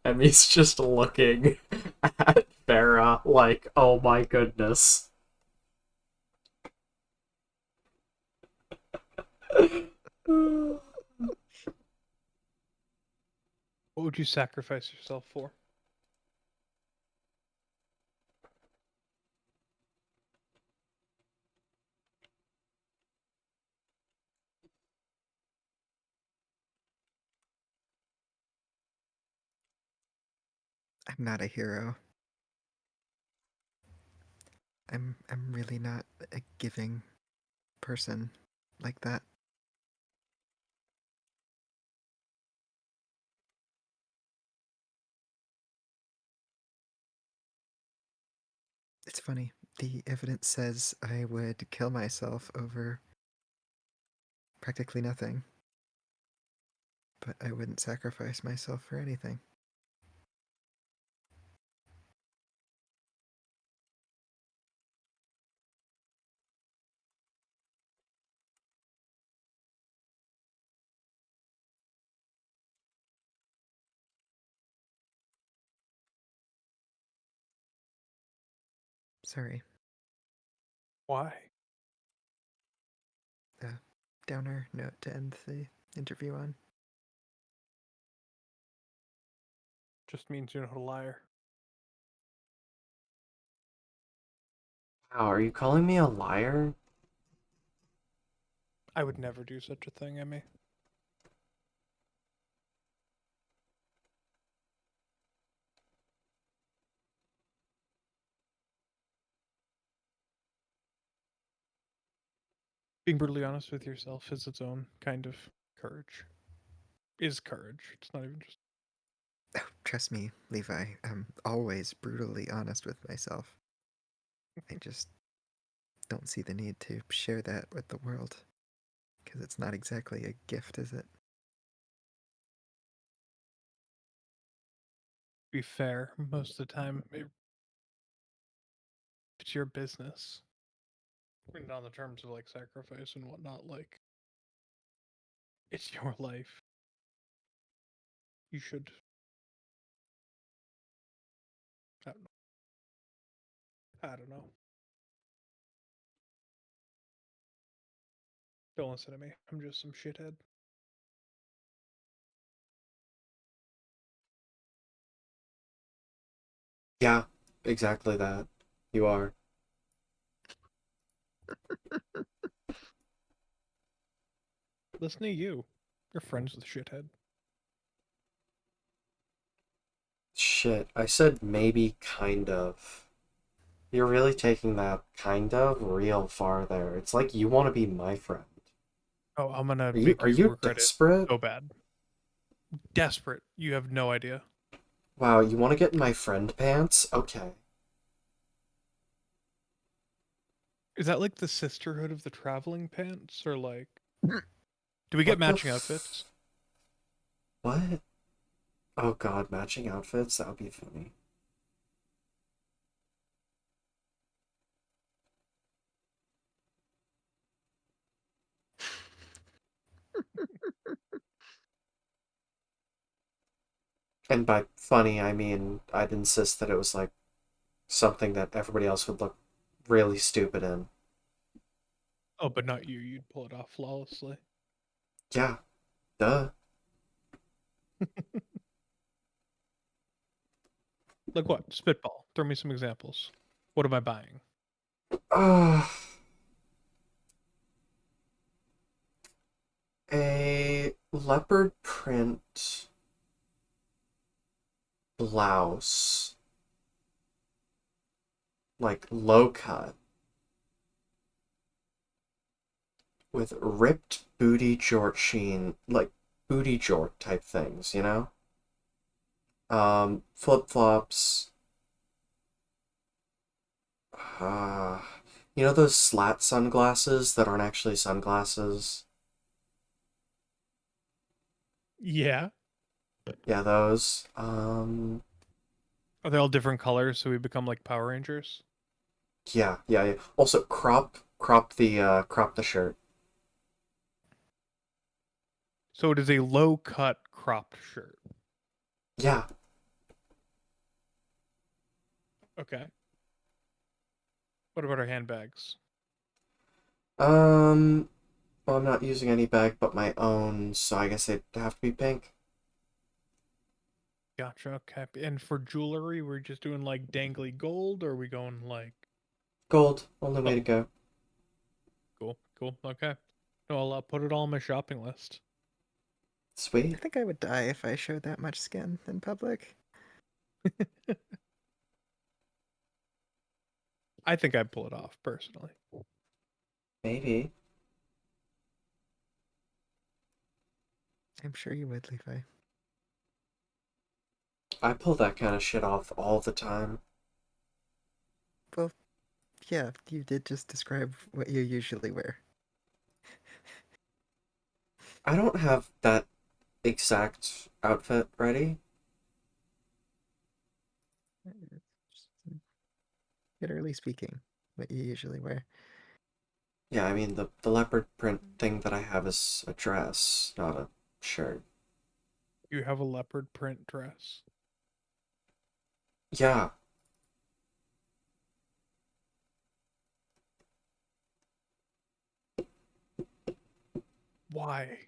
Emmy's just looking at Vera like, oh my goodness. What would you sacrifice yourself for? I'm not a hero. I'm really not a giving person like that. It's funny. The evidence says I would kill myself over practically nothing, but I wouldn't sacrifice myself for anything. Sorry. Why? Downer note to end the interview on. Just means you're not a liar. Wow, are you calling me a liar? I would never do such a thing, Emmy. Being brutally honest with yourself is its own kind of courage. Is courage. It's not even just. Oh, trust me, Levi, I'm always brutally honest with myself. I just don't see the need to share that with the world. Because it's not exactly a gift, is it? Be fair, most of the time, it's your business. And on the terms of like sacrifice and whatnot, like, it's your life. You should. I don't know. I don't know. Don't listen to me. I'm just some shithead. Yeah, exactly that. You are. Listen to you. You're friends with shithead. Shit, I said maybe kind of. You're really taking that kind of real far there. It's like you want to be my friend. Oh, I'm gonna Are you make are you you regret it desperate? so bad. Desperate. You have no idea. Wow, you want to get in my friend pants? Okay. Is that like the sisterhood of the traveling pants, or like, do we get What the matching outfits? What? Oh god, matching outfits? That would be funny. And by funny, I mean I'd insist that it was like something that everybody else would look really stupid in. Oh, but not you. You'd pull it off flawlessly. Yeah, duh. Like what? Spitball. Throw me some examples. What am I buying? A leopard print blouse, like low cut, with ripped booty jort sheen, like booty jort type things, you know? Flip flops. Uh, you know those slat sunglasses that aren't actually sunglasses? Yeah. Yeah, those. Are they all different colors so we become like Power Rangers? Yeah. Also, crop the shirt. So it is a low cut cropped shirt. Yeah. Okay. What about our handbags? Well, I'm not using any bag but my own, so I guess it'd have to be pink. Gotcha. Okay. And for jewelry, we're just doing like dangly gold, or are we going like? Gold, only way to Oh, go. cool, cool. Okay. No, I'll put it all on my shopping list. I Sweet. think I would die if I showed that much skin in public. I think I'd pull it off personally. Maybe. I'm sure you would, Levi. I pull that kind of shit off all the time. Well, yeah, you did just describe what you usually wear. I don't have that exact outfit ready. Literally speaking, what you usually wear. Yeah, I mean, the leopard print thing that I have is a dress, not a shirt. You have a leopard print dress. Yeah, Why?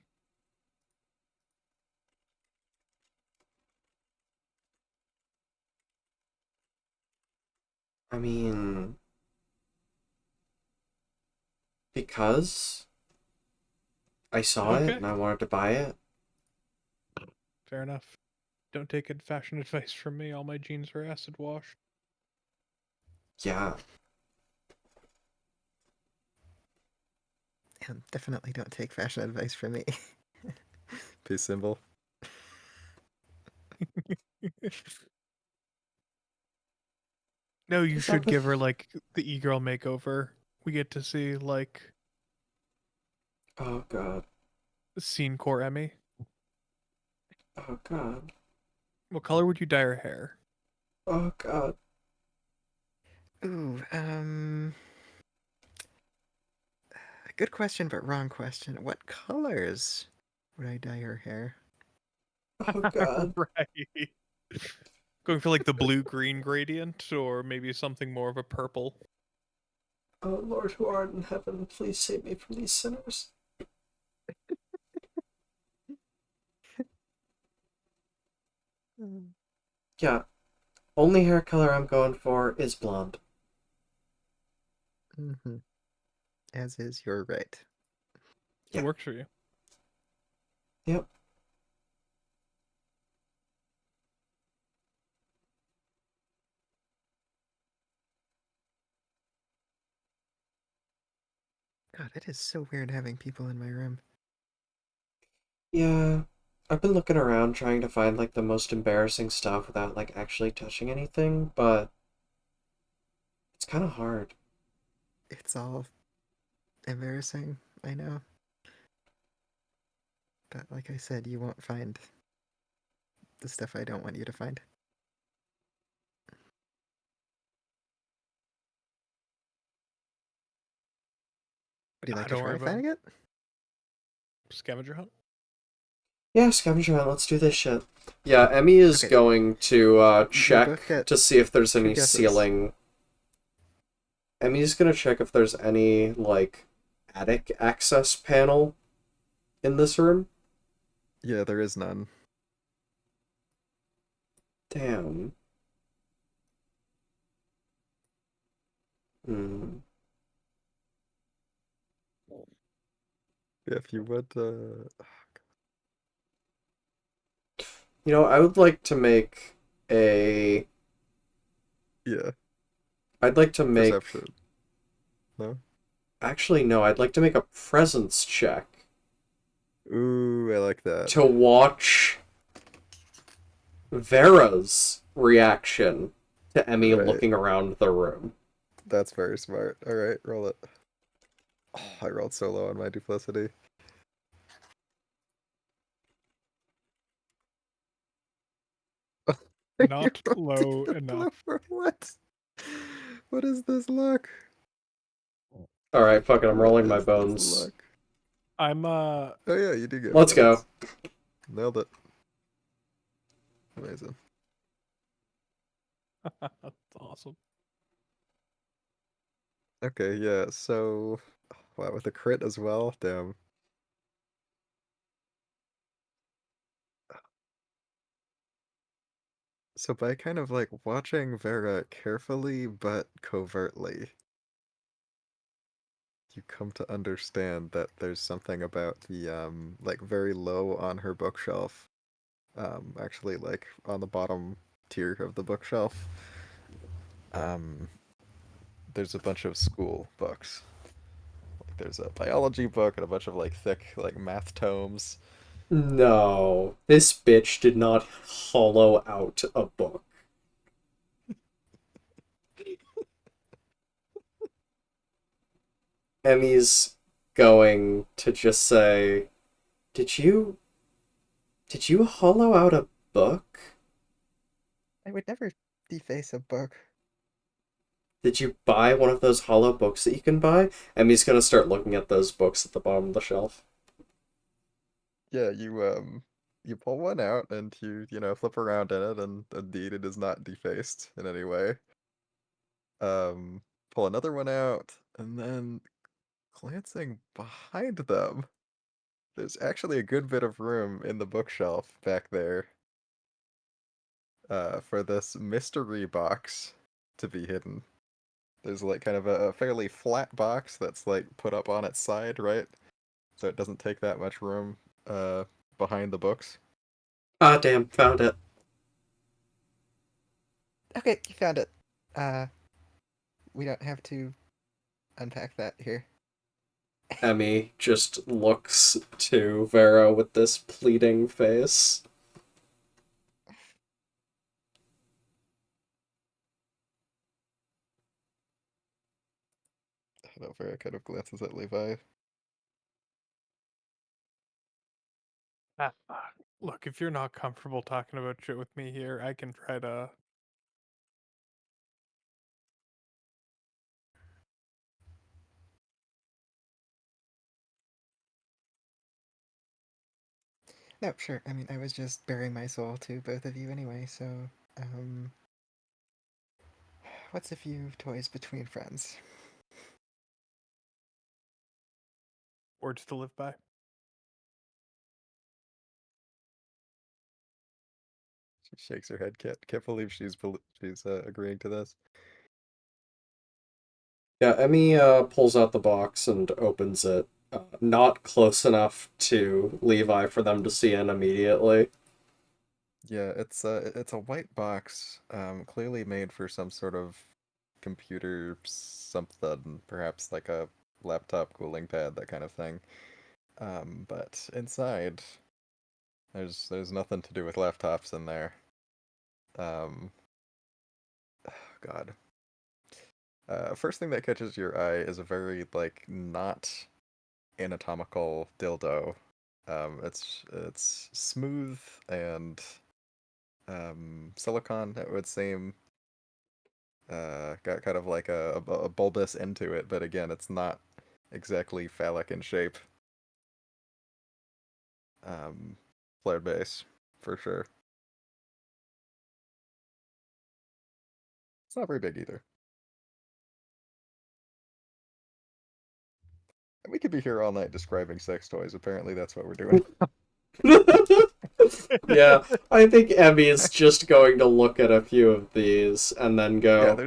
I mean, because I saw it Okay. and I wanted to buy it. Fair enough. Don't take fashion advice from me. All my jeans are acid washed. Yeah, And definitely don't take fashion advice from me. Peace symbol. No, you what's up should give with... her like the e-girl makeover. We get to see like Oh god, scene core Emmy. oh god, What color would you dye her hair? oh god. Ooh, good question, but wrong question. What colors would I dye her hair? Oh god. Right. Going for like the blue green gradient or maybe something more of a purple. Oh Lord who art in heaven, please save me from these sinners. Mm. Yeah, only hair color I'm going for is blonde. Mm-hmm. As is your right. It Yeah, works for you. yep. God, it is so weird having people in my room. Yeah, I've been looking around trying to find like the most embarrassing stuff without like actually touching anything, but it's kind of hard. It's all embarrassing, I know. But like I said, you won't find the stuff I don't want you to find. Would you like to Don't worry try about it. finding it? Scavenger hunt. Yeah, scavenger hunt, let's do this shit. Yeah, Emmy is Okay, going to we both check get to see if there's 2 any guesses. ceiling. Emmy's gonna check if there's any like attic access panel in this room. Yeah, there is none. Damn. Hmm. Yeah, if you would, You know, I would like to make a. Yeah, I'd like to make. perception. No? Actually, no, I'd like to make a presence check Ooh, I like that. to watch Vera's reaction to Emmy Right. looking around the room. That's very smart. Alright, roll it. Oh, I rolled so low on my duplicity. You Not rolled low the enough. blue for what? What is this luck? Alright, fuck it, I'm What rolling my is this bones. luck? I'm Oh yeah, you do get Let's go. bones. Nailed it. Amazing. That's awesome. Okay, yeah, so wow, with a crit as well? Damn. So by kind of like watching Vera carefully but covertly, you come to understand that there's something about the like very low on her bookshelf, actually like on the bottom tier of the bookshelf. Um there's a bunch of school books. Like there's a biology book and a bunch of like thick like math tomes. No, this bitch did not hollow out a book. Emmy's going to just say, "Did you hollow out a book? I would never deface a book. Did you buy one of those hollow books that you can buy?" Emmy's gonna start looking at those books at the bottom of the shelf. Yeah, you pull one out and you know flip around in it and indeed it is not defaced in any way. Pull another one out and then glancing behind them, there's actually a good bit of room in the bookshelf back there for this mystery box to be hidden. There's like kind of a fairly flat box that's like put up on its side, right? So it doesn't take that much room uh behind the books. Ah, damn, found it. Okay, you found it. Uh, we don't have to unpack that here. Emmy just looks to Vera with this pleading face. I don't know, Vera kind of glances at Levi. Ah, look, if you're not comfortable talking about shit with me here, I can try to. No, sure. I mean, I was just bearing my soul to both of you anyway, so, um, what's a few toys between friends? Words to live by. She shakes her head. Can't believe she's agreeing to this. Yeah, Emmy pulls out the box and opens it. Not close enough to Levi for them to see in immediately. Yeah, it's a white box, clearly made for some sort of computer something, perhaps like a laptop cooling pad, that kind of thing. But inside, there's nothing to do with laptops in there. Um, God. First thing that catches your eye is a very like not anatomical dildo. It's smooth and silicone, it would seem. Got kind of like a bulbous end to it, but again, it's not exactly phallic in shape. Um, Flared base, for sure. It's not very big either. And we could be here all night describing sex toys. Apparently, that's what we're doing. Yeah, I think Emmy is just going to look at a few of these and then Yeah, go,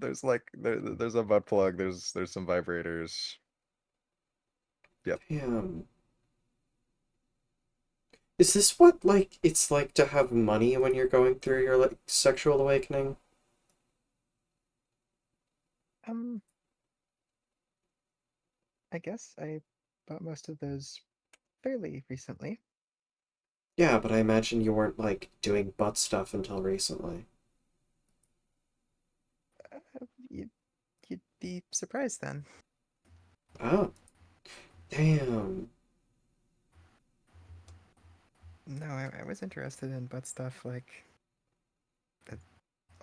there's like there's a butt plug. There's some vibrators. Yep. "Damn, Is this what, like, it's like to have money when you're going through your, like, sexual awakening? Um, I guess I bought most of those fairly recently. Yeah, but I imagine you weren't, like, doing butt stuff until recently. You'd, you'd be surprised then. Oh, damn. No, I was interested in butt stuff like uh,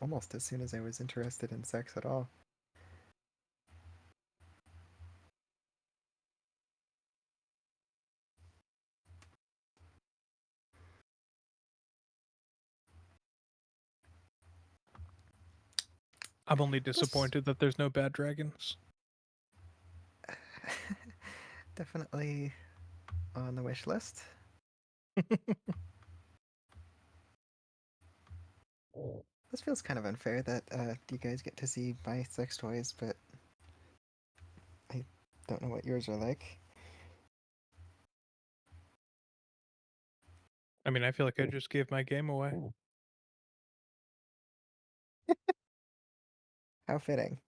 almost as soon as I was interested in sex at all. I'm only Plus, disappointed that there's no bad dragons. definitely on the wish list. This feels kind of unfair that you guys get to see my sex toys, but I don't know what yours are like. I mean, I feel like I just gave my game away. How fitting.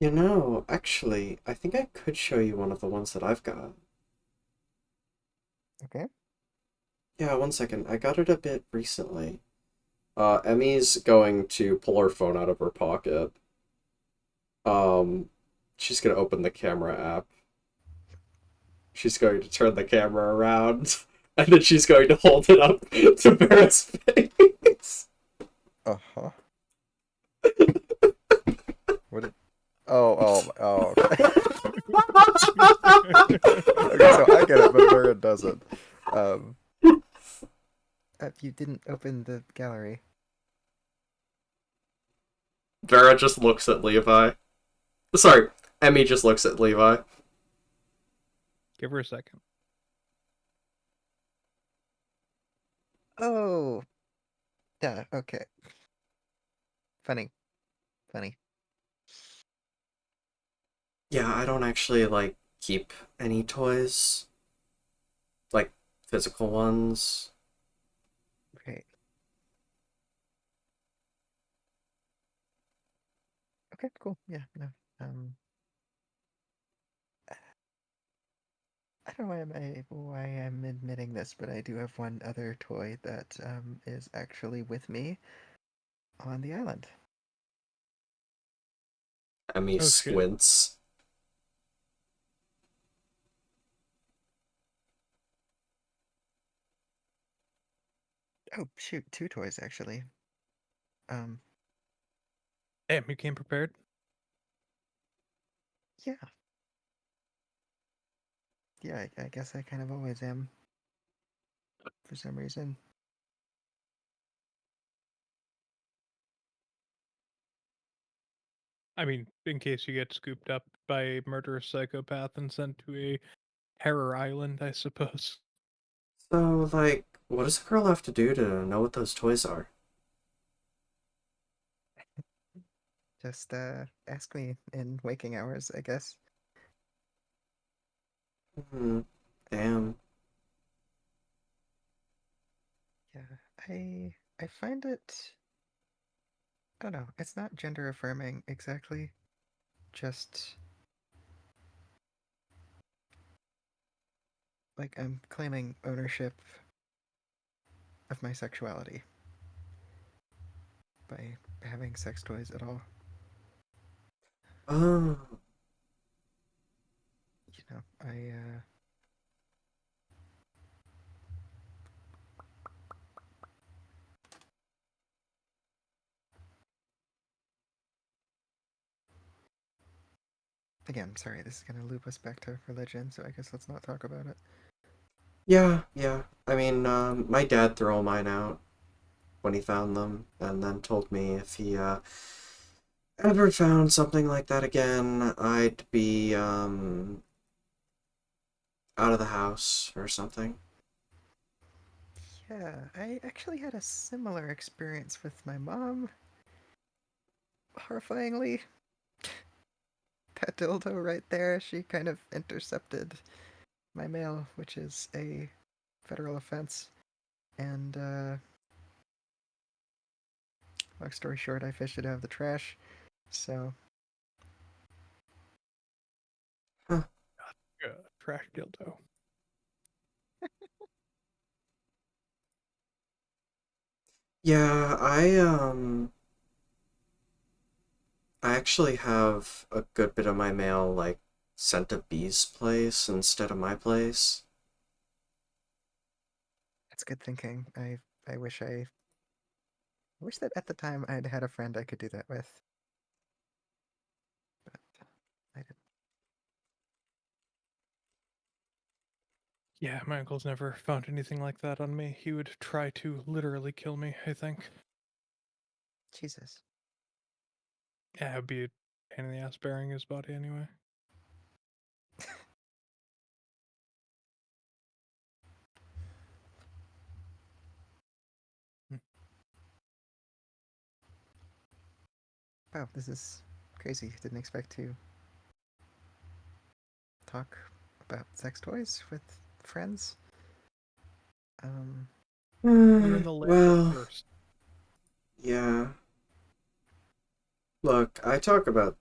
You know, actually, I think I could show you one of the ones that I've got. Okay. Yeah, one second. I got it a bit recently. Emmy's going to pull her phone out of her pocket. Um, she's gonna open the camera app. She's going to turn the camera around, and then she's going to hold it up to Vera's face. Uh huh. What? Okay. Okay, so I get it, but Vera doesn't. Um, You didn't open the gallery. Vera just looks at Levi. Sorry, Emmy just looks at Levi. Give her a second. Oh, yeah. Okay. Funny. Funny. Yeah, I don't actually, like, keep any toys. Like, physical ones. Great. Okay. Cool. Yeah. No. Um. I don't know why I'm admitting this, but I do have one other toy that is actually with me on the island. Emmy Oh shit. squints. Oh shoot, two toys actually. Um. Damn, you came prepared. Yeah. Yeah. I guess I kind of always am for some reason. I mean, in case you get scooped up by a murderous psychopath and sent to a terror island, I suppose. So, like, what does a girl have to do to know what those toys are? Just ask me in waking hours, I guess. Hmm, damn. Yeah. I find it. I don't know. It's not gender affirming exactly. Just like I'm claiming ownership of my sexuality by having sex toys at all. Oh, You know, I again, sorry, this is gonna loop us back to religion, so I guess let's not talk about it. yeah, yeah. I mean, my dad threw all mine out when he found them, and then told me if he, ever found something like that again, I'd be, out of the house or something. Yeah, I actually had a similar experience with my mom. Horrifyingly, that dildo right there, she kind of intercepted my mail, which is a federal offense. And long story short, I fished it out of the trash. So Huh. Trash dildo. Yeah, I actually have a good bit of my mail like sent to B's place instead of my place. that's good thinking. I wish that at the time I'd had a friend I could do that with. But I didn't. Yeah, my uncle's never found anything like that on me. He would try to literally kill me, I think. Jesus. Yeah, it'd be a pain in the ass burying his body anyway. Hmm. Wow, this is crazy. Didn't expect to talk about sex toys with friends. Um, We're in the land of Well, first. yeah. Look, I talk about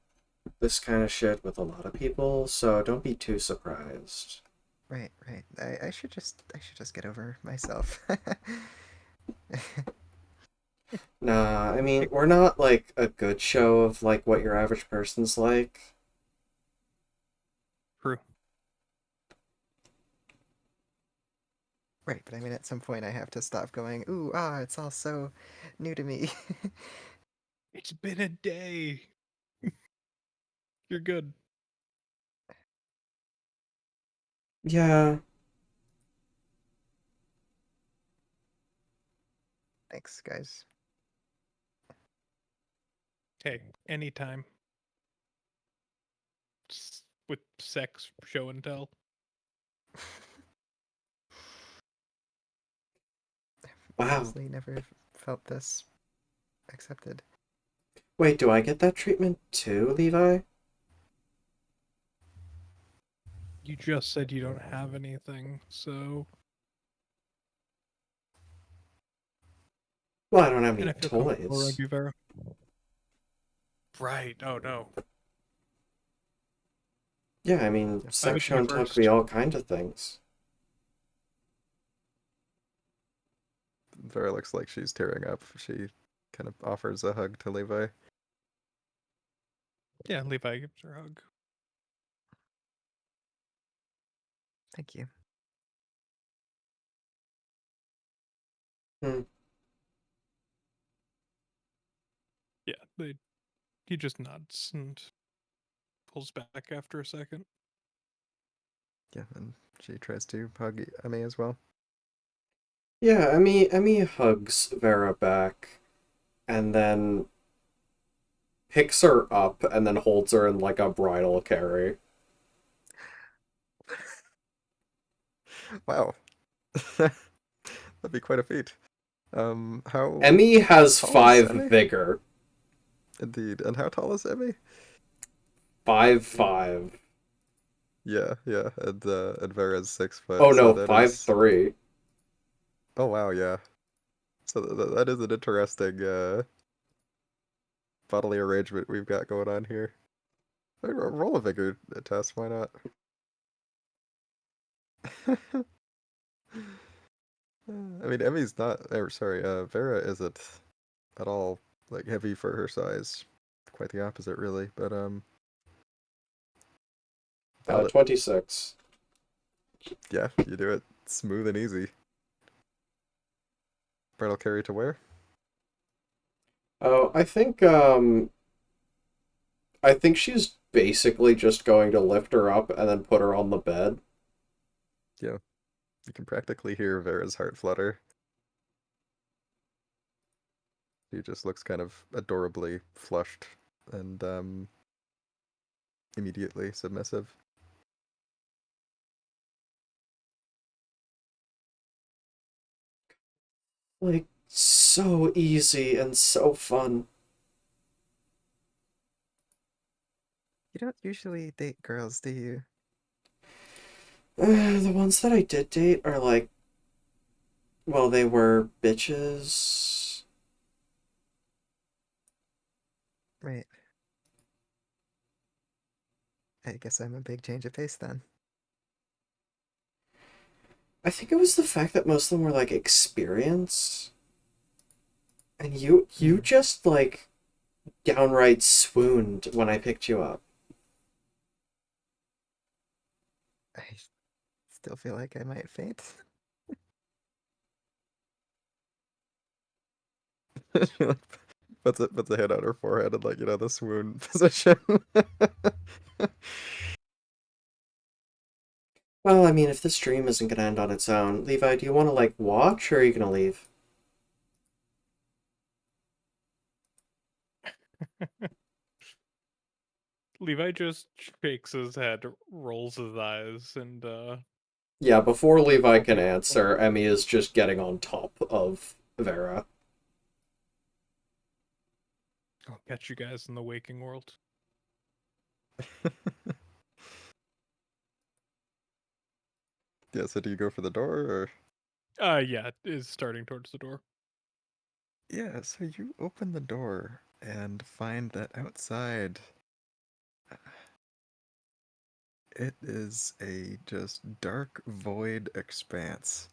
this kind of shit with a lot of people, so don't be too surprised. right, right. I should just get over myself. Nah, I mean, we're not like a good show of like what your average person's like. True. Right, but I mean, at some point, I have to stop going. Ooh, ah, it's all so new to me. It's been a day. You're good. Yeah. Thanks, guys. Hey, anytime. With sex, show and tell. Wow. Honestly, never felt this accepted. Wait, do I get that treatment too, Levi? You just said you don't have anything, so. Well, I don't have And any I feel comfortable around toys. you, Vera. Right. Oh no. Yeah, I mean, Yep. I've sex been show you and tell could be first. all kinds of things. Vera looks like she's tearing up. She kind of offers a hug to Levi. Yeah, Levi gives her a hug. Thank you. Hmm. Yeah, he just nods and pulls back after a second. Yeah, and she tries to hug Emmy as well. Yeah, Emmy hugs Vera back and then picks her up and then holds her in like a bridal carry. Wow. That'd be quite a feat. How Emmy has tall is 5 Emmy? vigor. Indeed. And how tall is Emmy? 5'5". Yeah. And Vera's 6 foot, Oh so no, that five is. three. Oh wow, yeah. So that is an interesting bodily arrangement we've got going on here. Roll a vigor test, why not? I mean, Emmy's not. Sorry, Vera isn't at all like heavy for her size. Quite the opposite, really. But nailed it. 26. Yeah, you do it smooth and easy. Bridal carry to where? Oh, I think she's basically just going to lift her up and then put her on the bed. Yeah, you can practically hear Vera's heart flutter. She just looks kind of adorably flushed and immediately submissive. Like so easy and so fun. You don't usually date girls, do you? The ones that I did date are like Well, they were bitches. Right. I guess I'm a big change of pace then. I think it was the fact that most of them were like experienced. And you Hmm. just like downright swooned when I picked you up. I still feel like I might faint. She like puts a hand on her forehead and like, the swoon position. Well, I mean, if this stream isn't gonna end on its own, Levi, do you want to like watch or are you gonna leave? Levi just shakes his head, rolls his eyes, and Yeah, before Levi can okay, answer, Emmy is just getting on top of Vera. I'll catch you guys in the waking world. Yeah, so do you go for the door or? Yeah, it is starting towards the door. Yeah, so you open the door and find that outside it is a just dark void expanse.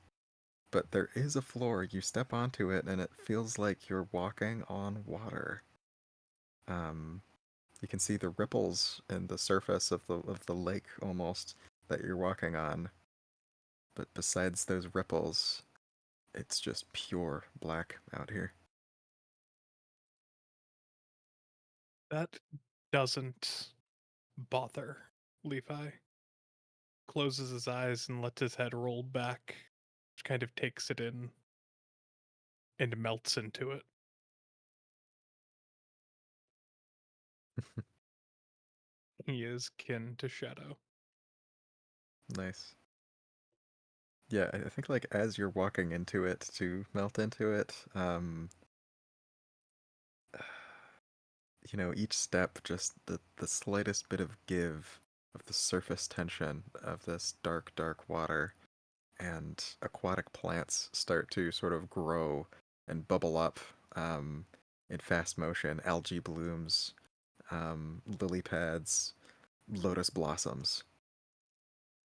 But there is a floor. You step onto it and it feels like you're walking on water. Um, you can see the ripples in the surface of the lake almost that you're walking on. But besides those ripples, it's just pure black out here. That doesn't bother Levi. Closes his eyes and lets his head roll back, which kind of takes it in and melts into it. He is kin to Shadow. Nice. Yeah, I think like as you're walking into it to melt into it, each step just the slightest bit of give of the surface tension of this dark, dark water and aquatic plants start to sort of grow and bubble up um, in fast motion. Algae blooms, lily pads, lotus blossoms.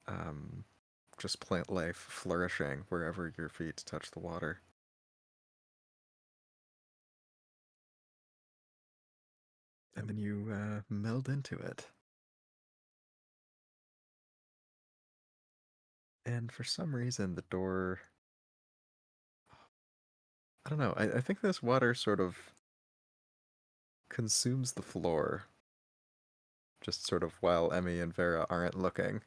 Um, just plant life flourishing wherever your feet touch the water. And then you meld into it. And for some reason, the door. I don't know. I think this water sort of consumes the floor, just sort of while Emmy and Vera aren't looking.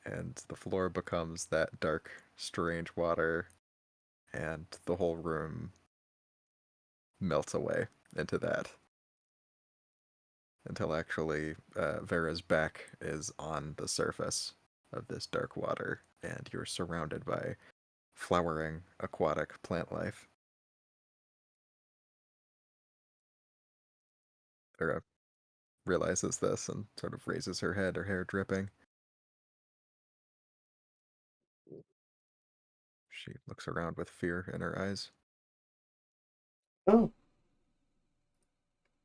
And the floor becomes that dark, strange water, and the whole room melts away into that. Until actually Vera's back is on the surface of this dark water, and you're surrounded by flowering aquatic plant life. Vera realizes this and sort of raises her head, her hair dripping. She looks around with fear in her eyes. Oh,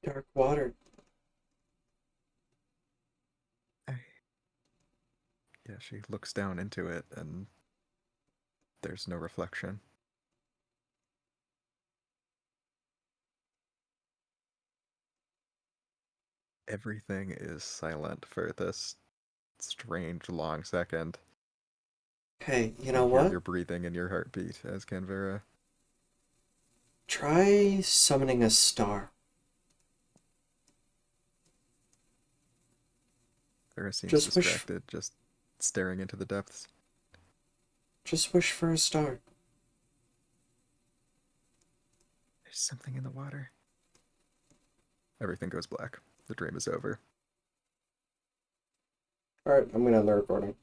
dark water. I... Yeah, she looks down into it, and there's no reflection. Everything is silent for this strange long second. Hey, you You know hear what? your breathing and your heartbeat, as can Vera. Try summoning a star. Vera seems Just wish, distracted, just staring into the depths. just wish for a star. There's something in the water. Everything goes black. The dream is over. All right, I'm gonna end the recording.